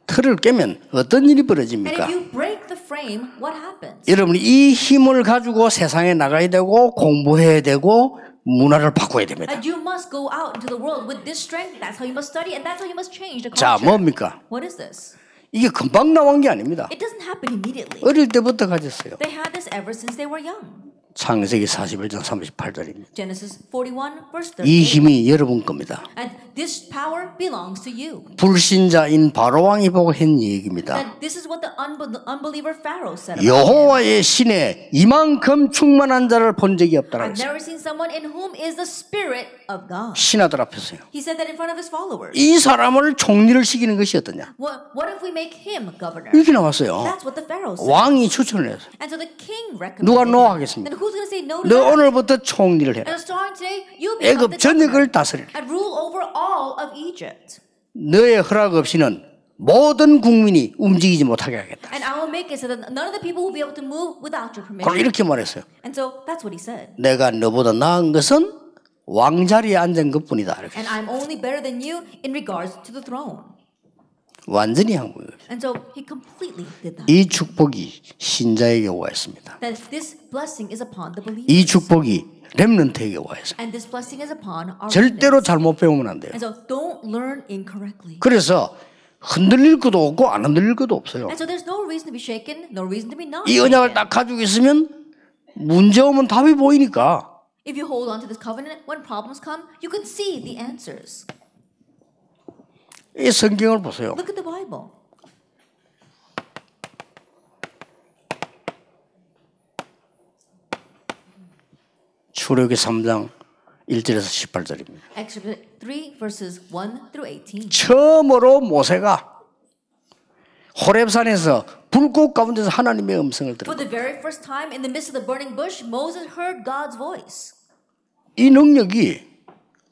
틀을 깨면 어떤 일이 And 벌어집니까? if you break the frame, what happens? 여러분이 이 힘을 가지고 세상에 나가야 되고 공부해야 되고 문화를 바꿔야 됩니다. And you must go out into the world with this strength. That's how you must study, and that's how you must change the 자, culture. 뭡니까? What is this? 이게 금방 나온 게 아닙니다. It doesn't happen immediately. 어릴 때부터 가졌어요. They had this ever since they were young. 창세기 41장 38절입니다. Genesis 41, verse 이 38. 힘이 여러분 겁니다. And this power belongs to you. 불신자인 바로왕이 보고 한 얘기입니다. And this is what the unbeliever Pharaoh said about him. 여호와의 신에 이만큼 충만한 자를 본 적이 없다라고 I've 했어요. never seen someone in whom is the Spirit of God. 신하들 앞에서요. He said that in front of his followers. 이 사람을 총리를 시키는 것이 어떠냐? What if we make him governor? 이렇게 나왔어요. That's what the Pharaoh said. 왕이 추천을 했어요. And so the king 누가 recommended no him. 하겠습니까? Then who's going to say no to 너 that? 오늘부터 총리를 해라. And starting today, you become 애굽 the 전역을 governor 다스리라. and rule over all of Egypt. 너의 허락 없이는 모든 국민이 움직이지 못하게 하겠다. And I will make it so that none of the people will be able to move without your 그럼 permission. 이렇게 말했어요. And so that's what he said. 내가 너보다 나은 것은 왕자리에 앉은 것뿐이다. 이렇게. And I'm only better than you in regards to the throne. 완전히 한 거예요. And so he completely did that. 이 축복이 신자에게 와 있습니다. That this blessing is upon the believers. 이 축복이 렘넌트에게 와 있습니다. And this blessing is upon our 절대로 remnants. 잘못 배우면 안 돼요. And so don't learn incorrectly. 그래서 흔들릴 것도 없고 안 흔들릴 것도 없어요. And so there's no reason to be shaken, no reason to be not 이 언약을 shaken. 딱 가지고 있으면 문제 오면 답이 보이니까 If you hold on to this covenant, when problems come, you can see the answers. 이 성경을 보세요. Look at the Bible. 출애굽기 3장 1절에서 18절입니다. Exodus 3 verses 1 through 18. 처음으로 모세가 호렙산에서 불꽃 가운데서 하나님의 음성을 For 들었다. the very first time in the midst of the burning bush, Moses heard God's voice. 이 능력이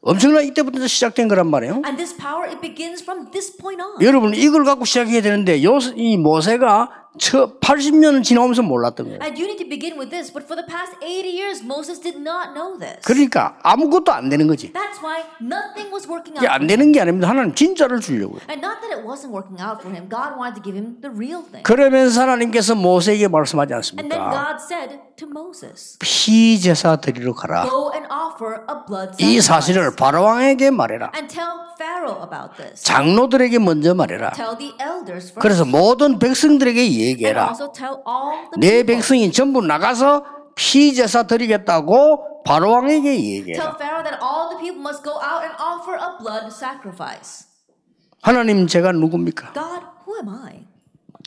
엄청나 이때부터 시작된 거란 말이에요. And this power, it begins from this point on. 여러분 이걸 갖고 시작해야 되는데 이 모세가 80년을 지나오면서 몰랐던 거예요. And you need to begin with this, but for the past 80 years, Moses did not know this. 그러니까 아무것도 안 되는 거지. That's why nothing was working 이게 out. 안 되는 게 아닙니다. 하나님 진짜를 주려고요. And not that it wasn't working out for him. God wanted to give him the real thing. 그러면서 하나님께서 모세에게 말씀하지 And then 않습니까? God said to Moses, 피제사 드리러 가라. go and offer a blood 이 sacrifice. 사실을 바로왕에게 말해라. And tell Pharaoh about this. 장로들에게 먼저 말해라. Tell the elders first. 그래서 모든 백성들에게 And 얘기해라. also tell all the 내 people. 백성이 전부 나가서 피제사 드리겠다고 바로왕에게 얘기해라. Tell Pharaoh that all the people must go out and offer a blood sacrifice. 하나님 제가 누굽니까? God, who am I?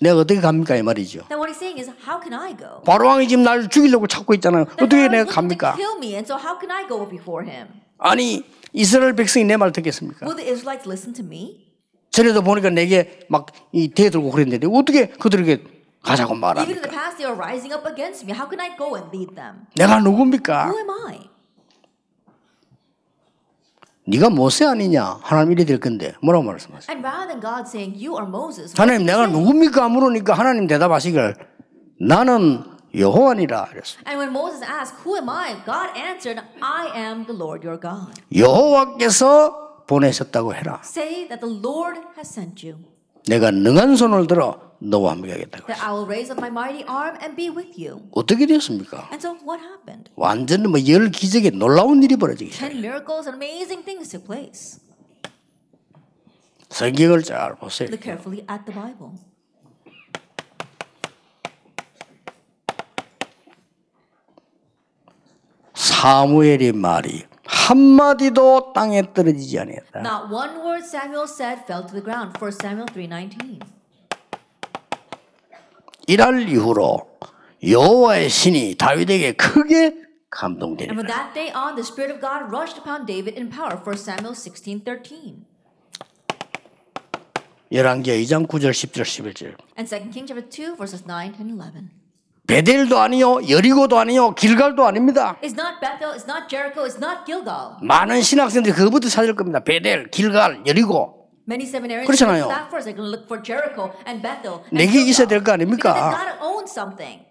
내가 어떻게 갑니까 이 말이죠. Then what he's saying is, how can I go? 바로왕이 지금 날 죽이려고 찾고 있잖아요. The 어떻게 Pharaoh 내가 is looking to 갑니까? kill me, and so how can I go before him? 아니 이스라엘 백성이 내 말 듣겠습니까? Will the Israelites listen to me? 전에도 보니까 내게 막 이 대들고 그랬는데 어떻게 그들에게 가자고 Even in 말합니까? the past, they are rising up against me. How can I go and lead them? 내가 누굽니까? Who am I? 네가 모세 아니냐? 하나님 이래 될 건데 뭐라고 말씀하세요? And rather than God saying, you are Moses, what 하나님 did he 내가 say? 누굽니까? 물으니까 하나님 대답하시길 나는 여호와니라 그랬어요. And when Moses asked, who am I? God answered, I am the Lord your God. 여호와께서 보내셨다고 해라. Say that the Lord has sent you, 내가 능한 손을 들어 너와 함께 하겠다고 that 했어요. I will raise up my mighty arm and be with you. 어떻게 되었습니까? And so what happened? 완전 열 기적에 놀라운 일이 벌어지기 시작해요. 10 miracles and amazing things took place. 성경을 잘 보세요. Look carefully at the Bible. 사무엘의 말이 한마디도 땅에 떨어지지 아니했다. Not one word Samuel said fell to the ground. 1 Samuel 3:19. 이날 이후로 여호와의 신이 다윗에게 크게 And 감동되니라. from that day on, the Spirit of God rushed upon David in power. 1 Samuel 16:13. 열왕기하 2장 9절 10절 11절. And 2 Kings chapter 2 verses 9 and 11. 베델도 아니요 여리고도 아니요 길갈도 아닙니다. It's not Bethel, it's not Jericho, it's not Gilgal. 많은 신학생들이 그것부터 찾을 겁니다. 베델, 길갈, 여리고. Many seminarians 그렇잖아요. look that first. They're going to look for Jericho and Bethel. And 내게 있어야 될 거 Gilgal. Because they 아닙니까? gotta own something.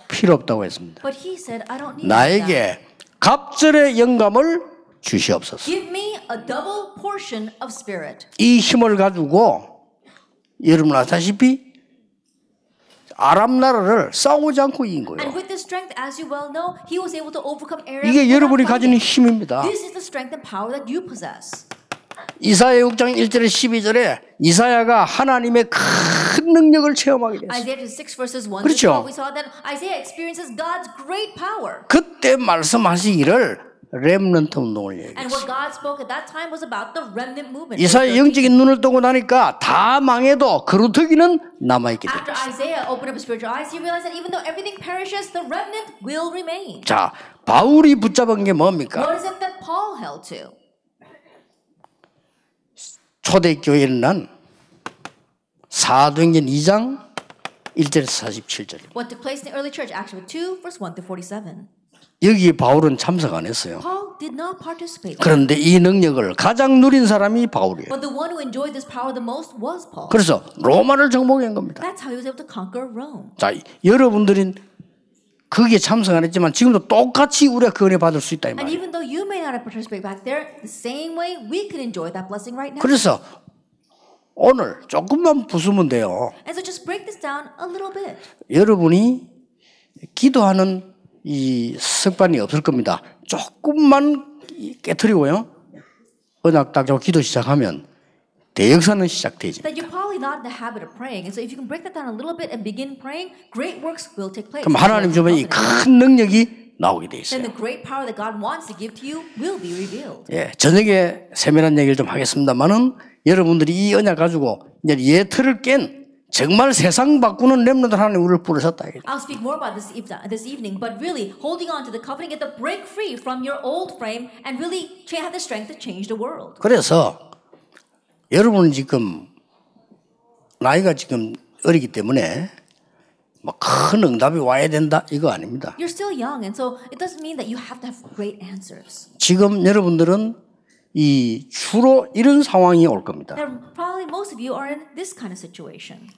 필요 없다고 했습니다. But he said, I don't need that. 나에게 갑절의 영감을 주시옵소서. Give me a double portion of spirit. 이 힘을 가지고 여러분 아시다시피 아람 나라를 싸우지 않고 이긴 거예요. And with this strength, as you well know, he was able to overcome Arab. 이게 여러분이 without 가지는 fighting. 힘입니다. This is the strength and power that you possess. 이사야 6장 1절에 12절에 이사야가 하나님의 큰 능력을 체험하게 됐어요. Isaiah 6 verses 1 그렇죠. to 12, we saw that Isaiah experiences God's great power. 그때 말씀하시기를 렘넌트 운동을 And 얘기했어요. what God spoke at that time was about the remnant movement. 이사야 영적인 눈을 뜨고 나니까 다 망해도 그루터기는 남아있게 After 됐어요. Isaiah opened up his spiritual eyes, he realized that even though everything perishes, the remnant will remain. 자, 바울이 붙잡은 게 뭡니까? What is it that Paul held to? 초대교회는 난 사도행전 2장 1절에서 47절. What took place in the early church, Acts 2, verse 1 to 47. 여기에 바울은 참석 안 했어요. Paul did not participate. 그런데 이 능력을 가장 누린 사람이 바울이에요. But the one who enjoyed this power the most was Paul. 그래서 로마를 정복한 겁니다. That's how he was able to conquer Rome. 자, 여러분들은 거기에 참석 안 했지만 지금도 똑같이 우리가 그 은혜 받을 수 있다 이 And 말이에요. even though you may not have participated back there, the same way we can enjoy that blessing right now. 그래서 오늘 조금만 부수면 돼요. And so just break this down a little bit. 여러분이 기도하는 이 습관이 없을 겁니다. 조금만 깨트리고요. 언약 딱 잡고 기도 시작하면 대역사는 시작되지. That you're probably not in the habit of praying. And so if you can break that down a little bit and begin praying, great works will take place. 그럼 하나님 주변에 이 큰 능력이 나오게 돼 Then 있어요. the great power that God wants to give to you will be revealed. 예, 저녁에 세밀한 얘기를 좀 하겠습니다만은 여러분들이 이 언약 가지고 이제 예틀을 깬 정말 세상 바꾸는 렘넌트 하나님 우리를 부르셨다. I'll speak more about this evening, but really holding on to the covenant, get to break free from your old frame and really have the strength to change the world. 그래서 여러분은 지금 나이가 지금 어리기 때문에 뭐 큰 응답이 와야 된다 이거 아닙니다. You're still young, and so it doesn't mean that you have to have great answers. 지금 여러분들은 이 주로 이런 상황이 올 겁니다. That probably most of you are in this kind of situation.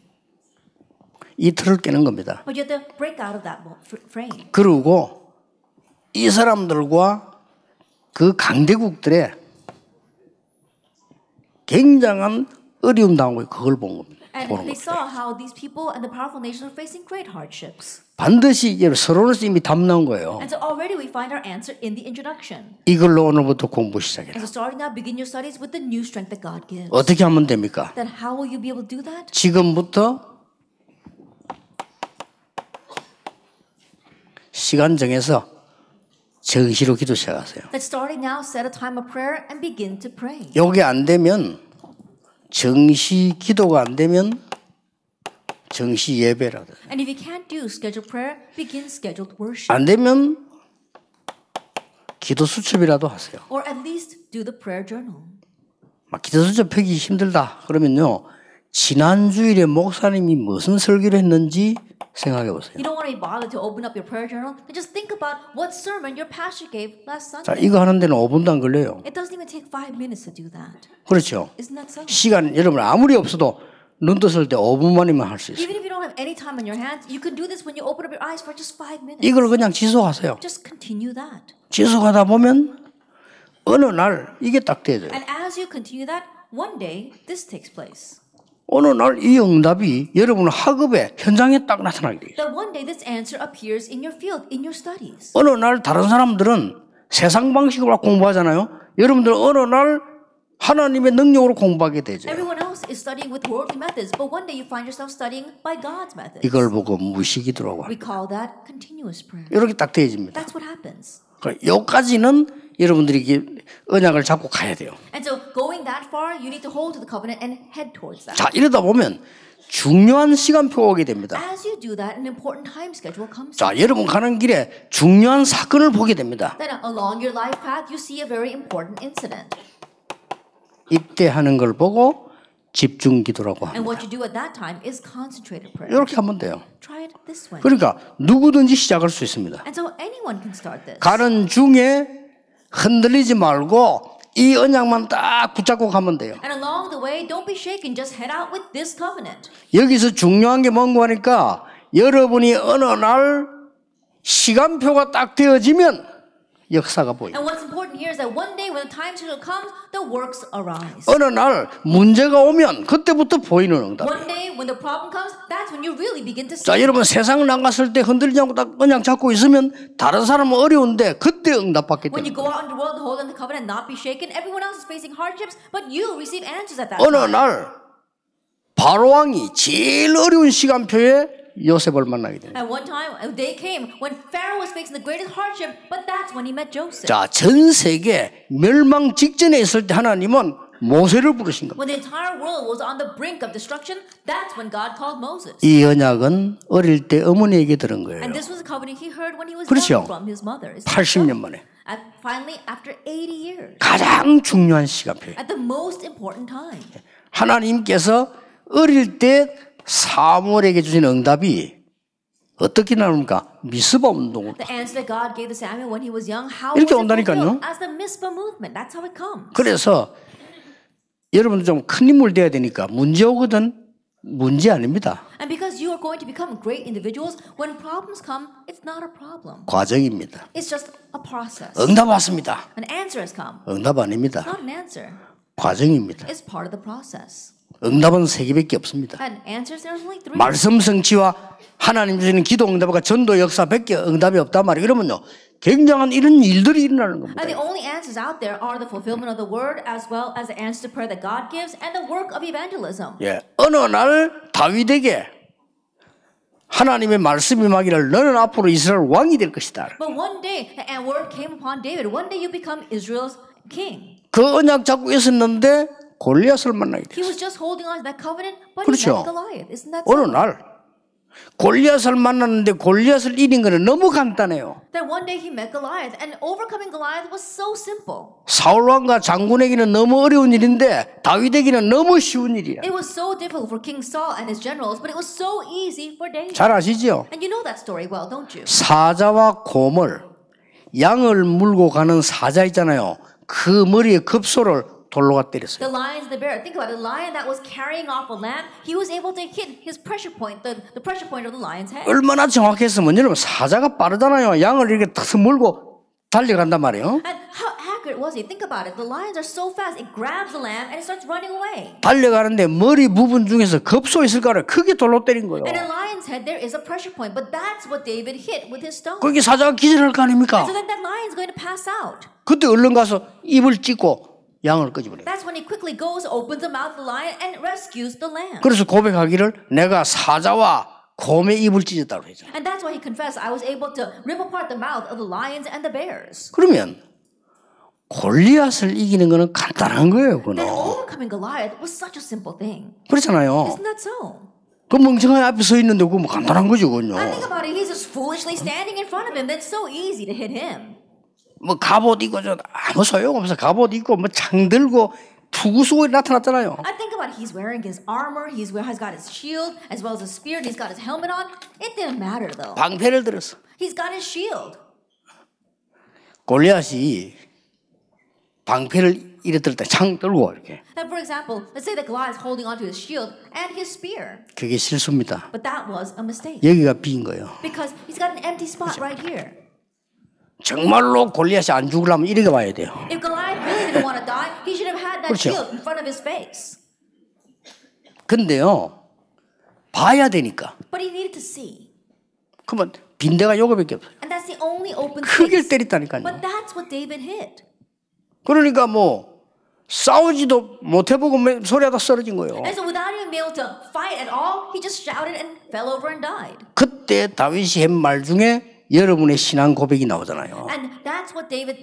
이 틀을 깨는 겁니다. But you have to break out of that frame. 그리고 이 사람들과 그 강대국들의 굉장한 어려움 당하고 그걸 본 겁니다. And 보는 they 겁니다. saw how these people and the powerful nations were facing great hardships. 반드시 서론에서 이미 답 나온 거예요. And so already we find our answer in the introduction. 이걸로 오늘부터 공부 시작해라. And so starting now, begin your studies with the new strength that God gives. 어떻게 하면 됩니까? Then how will you be able to do that? 지금부터 시간 정해서 정시로 기도 시작하세요. That starting now, set a time of prayer and begin to pray. 요게 안 되면 정시 기도가 안 되면 정시 예배라도 And if you can't do scheduled prayer, begin scheduled worship. 안 되면 기도 수첩이라도 하세요. Or at least do the prayer journal. 막 기도 수첩 펴기 힘들다 그러면요 지난 주일에 목사님이 무슨 설교를 했는지 생각해 보세요. You don't want to be bothered to open up your prayer journal. Then just think about what sermon your pastor gave last 자 Sunday. 이거 하는 데는 5분도 안 걸려요. It doesn't even take 5 minutes to do that. 그렇죠. Isn't that so? 시간 여러분 아무리 없어도 눈 떴을 때 5분만이면 할 수 있어요. Even if you don't have any time on your hands, you can do this when you open up your eyes for just 5 minutes. 이걸 그냥 지속하세요. Just continue that. 지속하다 보면 어느 날 이게 딱 돼요. And as you continue that, one day this takes place. 어느 날 이 응답이 여러분 학업에 현장에 딱 나타나게 돼요. That one day this answer appears in your field, in your studies. 어느 날 다른 사람들은 세상 방식으로 공부하잖아요. 여러분들 어느 날 하나님의 능력으로 공부하게 되죠. Everyone else is studying with worldly methods, but one day you find yourself studying by God's methods. 이걸 보고 무식이더라고. We call that continuous prayer. 이렇게 딱 되어집니다. That's what happens. 여기까지는 여러분들이 언약을 잡고 가야 돼요. And so going that far, you need to hold to the covenant and head towards that. 자, 이러다 보면 중요한 시간표가 오게 됩니다. As you do that, an important time schedule comes. 자, 여러분 가는 길에 중요한 사건을 보게 됩니다. Then along your life path, you see a very important incident. 입대하는 걸 보고 집중 기도라고 And what 합니다. you do at that time is concentrated prayer. 이렇게 하면 돼요. Try it this way. 그러니까 누구든지 시작할 수 있습니다. And so anyone can start this. 가는 중에 흔들리지 말고 이 언약만 딱 붙잡고 가면 돼요. And along the way, don't be shaken. Just head out with this covenant. 여기서 중요한 게 뭔가 하니까 여러분이 어느 날 시간표가 딱 되어지면 역사가 보여요. And what's important here is that one day when the time schedule comes, the works arise. 어느 날 문제가 오면 그때부터 보이는 응답이에요. One day when the problem comes, that's when you really begin to see. 자, 여러분 세상 나갔을 때 흔들리지 않고 딱 언약 잡고 있으면 다른 사람은 어려운데 그때 응답받기 When you 때문에. go out in the world and hold on to the covenant and not be shaken, everyone else is facing hardships, but you receive answers at that 어느 time. 날 바로 왕이 제일 어려운 시간표에 요셉을 만나게 돼요. At one time, a day came when Pharaoh was facing the greatest hardship, but that's when he met Joseph. 자, 전 세계 멸망 직전에 있을 때 하나님은 모세를 부르신 겁니다. When the entire world was on the brink of destruction, that's when God called Moses. 이 언약은 어릴 때 어머니에게 들은 거예요. And this was a covenant he heard when he was 그렇죠. young from his mother. 80년 만에. Finally, after 80 years, 가장 중요한 시간표예요. at the most important time. 하나님께서 어릴 때 사무엘에게 주신 응답이 어떻게 나옵니까? 미스바 운동으로. The answer that God gave to Samuel when he was young, how was 이렇게 it 온다니까요. fulfilled? As the Mizpah movement. That's how it comes. 그래서 여러분도 좀 큰 인물 돼야 되니까 문제 오거든 문제 아닙니다. And because you are going to become great individuals, when problems come, it's not a problem. 과정입니다. It's just a process. 응답 왔습니다. An answer has come. 응답 아닙니다. Not an answer. 과정입니다. It's part of the process. 응답은 세 개밖에 없습니다. And answers, there's only three. 말씀 성취와 하나님 주시는 기도 응답과 전도 역사밖에 응답이 없단 말이에요. 그러면요 굉장한 이런 일들이 일어나는 겁니다. And the only answers out there are the fulfillment of the word as well as the answer to prayer that God gives and the work of evangelism. 예, 어느 날 다윗에게 하나님의 말씀이 임하기를 너는 앞으로 이스라엘 왕이 될 것이다. But one day, a word came upon David. One day you become Israel's king. 그 언약 잡고 있었는데 골리앗을 만나게 He 됐어요. was just holding on to that covenant, but 그렇죠. he met Goliath. Isn't that 어느 so? 날 골리앗을 만났는데 골리앗을 이긴 거는 너무 간단해요. Then one day he met Goliath, and overcoming Goliath was so simple. 사울 왕과 장군에게는 너무 어려운 일인데 다윗에게는 너무 쉬운 일이야. It was so difficult for King Saul and his generals, but it was so easy for David. 잘 아시죠? And you know that story well, don't you? 사자와 곰을 양을 물고 가는 사자 있잖아요. 그 머리에 급소를 돌로가 때렸어요. The lions, the bear. Think about it. The lion that was carrying off a lamb, he was able to hit his pressure point, the pressure point of the lion's head. 얼마나 정확했으면 여러분 사자가 빠르잖아요. 양을 이렇게 탁 물고 달려간단 말이에요. And how accurate was he? Think about it. The lions are so fast. It grabs the lamb and it starts running away. 달려가는데 머리 부분 중에서 급소 있을 거를 크게 돌로 때린 거예요. And in lion's head, there is a pressure point, but that's what David hit with his stone. 거기 사자가 기절할 거 아닙니까? So then that lion's going to pass out. 그때 얼른 가서 입을 찢고 양을 끄집어내요. That's when he quickly goes, opens the mouth of the lion, and rescues the lamb. 그래서 고백하기를 내가 사자와 곰의 입을 찢었다고 했죠. And that's why he confessed, I was able to rip apart the mouth of the lions and the bears. 그러면 골리앗을 이기는 거는 간단한 거예요. 그거는. Then overcoming Goliath was such a simple thing. 그렇잖아요. Isn't that so? 그 멍청한 앞에 서 있는데 그거 뭐 간단한 거죠. 그건요. I think about it, he's just foolishly standing in front of him. That's so easy to hit him. 뭐 갑옷 입고 저 아무 소용없어. 갑옷 입고 뭐 창 들고 투구 쓰고 나타났잖아요. I think about it, he's wearing his armor, has got his shield, as well as his spear, and he's got his helmet on. It didn't matter though. 방패를 들었어. He's got his shield. 골리앗이 방패를 이래 들 때 창 들고 이렇게. And for example, let's say that Goliath is holding onto his shield and his spear. 그게 실수입니다. But that was a mistake. 여기가 빈 거예요. Because he's got an empty spot right here. 정말로 골리앗이 안 죽으려면 이렇게 봐야 돼요. If Goliath really didn't want to die, he should have had that 그렇죠. shield in front of his face. 근데요, 봐야 되니까. But he needed to see. 그러면 빈대가 요거밖에 없어요. And that's the only open 크게 space. 때렸다니까요. But that's what David hit. 그러니까 뭐 싸우지도 못해보고 소리하다 쓰러진 거예요. And so without even being able to fight at all, he just shouted and fell over and died. 그때 다윗이 한 말 중에 여러분의 신앙 고백이 나오잖아요. And that's what David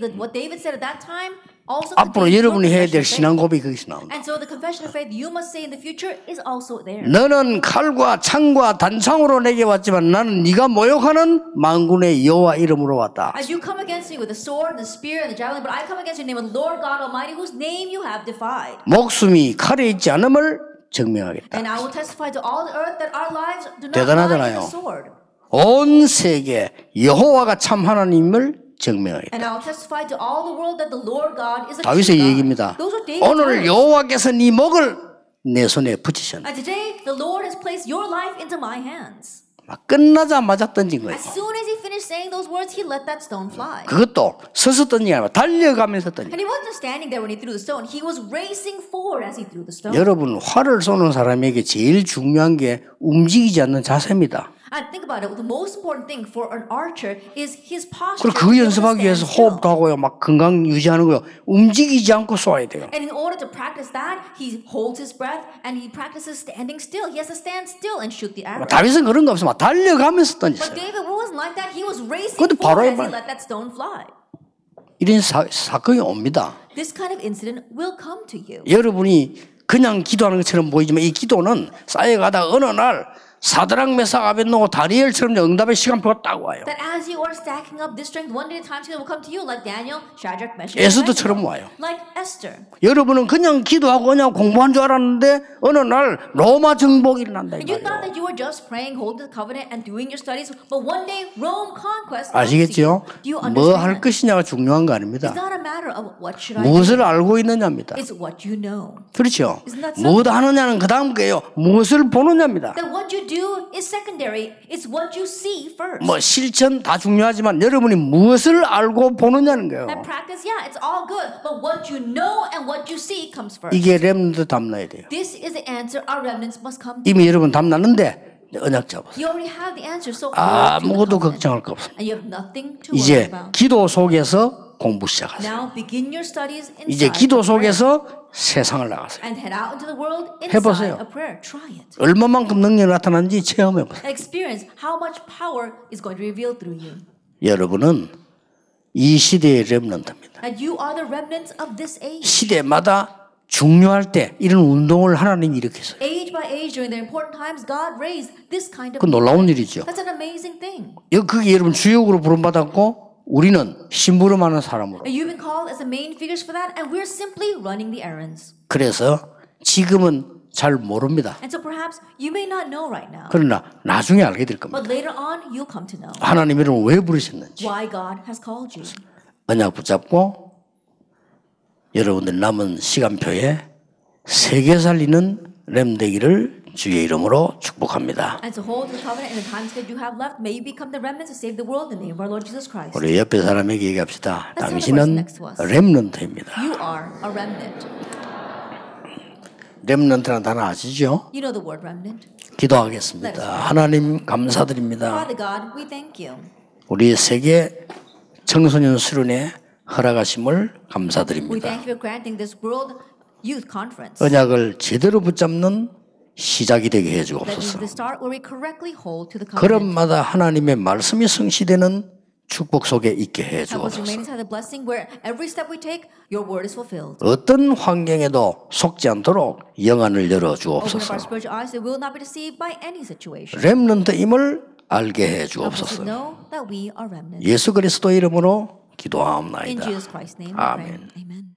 said at that time. Also 앞으로 contains your 여러분이 해야 될 confession of 신앙 faith. 고백이 거기서 나옵니다. And so the confession of faith you must say in the future is also there. 너는 칼과 창과 단창으로 내게 왔지만 나는 네가 모욕하는 만군의 여호와 이름으로 왔다. As you come against me with the sword, the spear, and the javelin, but I come against you in the name of the Lord God Almighty, whose name you have defied. 목숨이 칼에 있지 않음을 증명하겠다. And I will testify to all the earth that our lives do not lie in 대단하잖아요. the sword. 온 세계 여호와가 참 하나님을 증명하겠다. And I will testify to all the world that the Lord God is a 다윗의 true God. 얘기입니다. Those are David's 오늘 words. 여호와께서 네 목을 내 손에 붙이셨네. And today the Lord has placed your life into my hands. 막 끝나자마자 던진 거예요. As soon as he finished saying those words, he let that stone fly. 그것도 서서 던진 게 아니라 달려가면서 던진 And he wasn't standing there when he threw the stone. He was racing forward as he threw the stone. 여러분 활을 쏘는 사람에게 제일 중요한 게 움직이지 않는 자세입니다. And think about it. The most important thing for an archer is his posture. 그리고 그 연습하기 위해서 호흡도 하고요, 막 건강 유지하는 거요. 움직이지 않고 쏘아야 돼요. And in order to practice that, he holds his breath and he practices standing still. He has to stand still and shoot the arrow. 다윗은 그런 거 없어, 막 달려가면서 But 던졌어요. David wasn't like that. He was racing 그것도 바로 forward as he 해봐요. let that stone fly. 이런 사건이 옵니다. This kind of incident will come to you. 여러분이 그냥 기도하는 것처럼 보이지만 이 기도는 쌓여가다 어느 날 사드락 메삭 아벳노고 다니엘처럼 응답의 시간표가 딱 와요. That as you are stacking up this strength, one day the time will come to you like Daniel, Shadrach, Meshach, 에스더처럼 and 와요. Abednego, like Esther. 여러분은 그냥 기도하고 그냥 공부한 줄 알았는데 어느 날 로마 정복이 일어난다. 이 You thought 말이에요. that you were just praying, holding the covenant, and doing your studies, but one day Rome conquest comes to 아시겠죠? you. Do you 뭐 할 understand? 것이냐가 중요한 거 아닙니다. It's not a matter of what should I do. 무엇을 알고 있느냐입니다. It's what you know. 그렇죠? Isn't that 무엇 하느냐는 그 다음 거예요. 무엇을 보느냐입니다. That what you do is secondary. It's what you see first. 뭐 실천 다 중요하지만 여러분이 무엇을 알고 보느냐는 거예요. And practice, yeah, it's all good. But what you know and what you see comes first. 이게 렘넌트 답나야 돼요. This is the answer our remnants must come to. 이미 여러분 답났는데 언약 잡으세요. You already have the answer, so hold to the 아무것도 covenant. 걱정할 거 없습니다. And you have nothing to worry 이제 about. 기도 속에서 공부 시작하세요. Now begin your studies 이제 inside 기도 of prayer 속에서 세상을 나가세요. and head out into the world 해보세요. inside of prayer. Try it. 얼마만큼 능력이 나타나는지 체험해보세요. Experience how much power is going to be revealed through you. 여러분은 이 시대의 렘넌트입니다. And you are the remnants of this age. 시대마다 중요할 때 이런 운동을 하나님이 일으켰어요. Age by age, during their important times, God raised this kind of. 그 놀라운 일이죠. That's an amazing thing. 그게 여러분 주역으로 부름받았고 우리는 심부름하는 사람으로. And you've been called as the main figures for that, and we're simply running the errands. 그래서 지금은 잘 모릅니다. And so perhaps you may not know right now, 그러나 나중에 알게 될 겁니다. but later on you'll come to know 하나님 여러분 왜 부르셨는지. why God has called you. 언약 붙잡고 여러분들 남은 시간표에 세계 살리는 렘 되기를 주의 이름으로 축복합니다. And to hold the covenant in the time that you have left, may you become the remnants to save the world in the name of our Lord Jesus Christ. 우리 옆에 사람에게 얘기합시다. Let's say the 당신은 words next to us. 렘넌트입니다. You are a remnant. 렘넌트라는 단어 아시죠? You know the word remnant. 기도하겠습니다. 하나님 감사드립니다. Father God, we thank you. 우리 세계 청소년 수련회 허락하심을 We 감사드립니다. thank you for granting this World Youth Conference. 언약을 제대로 붙잡는 시작이 되게 That is 해주옵소서. the start where we correctly hold to the covenant. 그런마다 하나님의 말씀이 성취되는 축복 속에 있게 Help us 해주옵소서. remain inside the blessing where every step we take, your word is fulfilled. 어떤 환경에도 속지 않도록 영안을 열어 Open up 주옵소서. our spiritual eyes that we will not be deceived by any situation. 렘넌트임을 알게 해 Help us to 주옵소서. know that we are remnants. 예수 그리스도 이름으로 In 기도하옵나이다. Jesus Christ's name we pray. 아멘. Amen.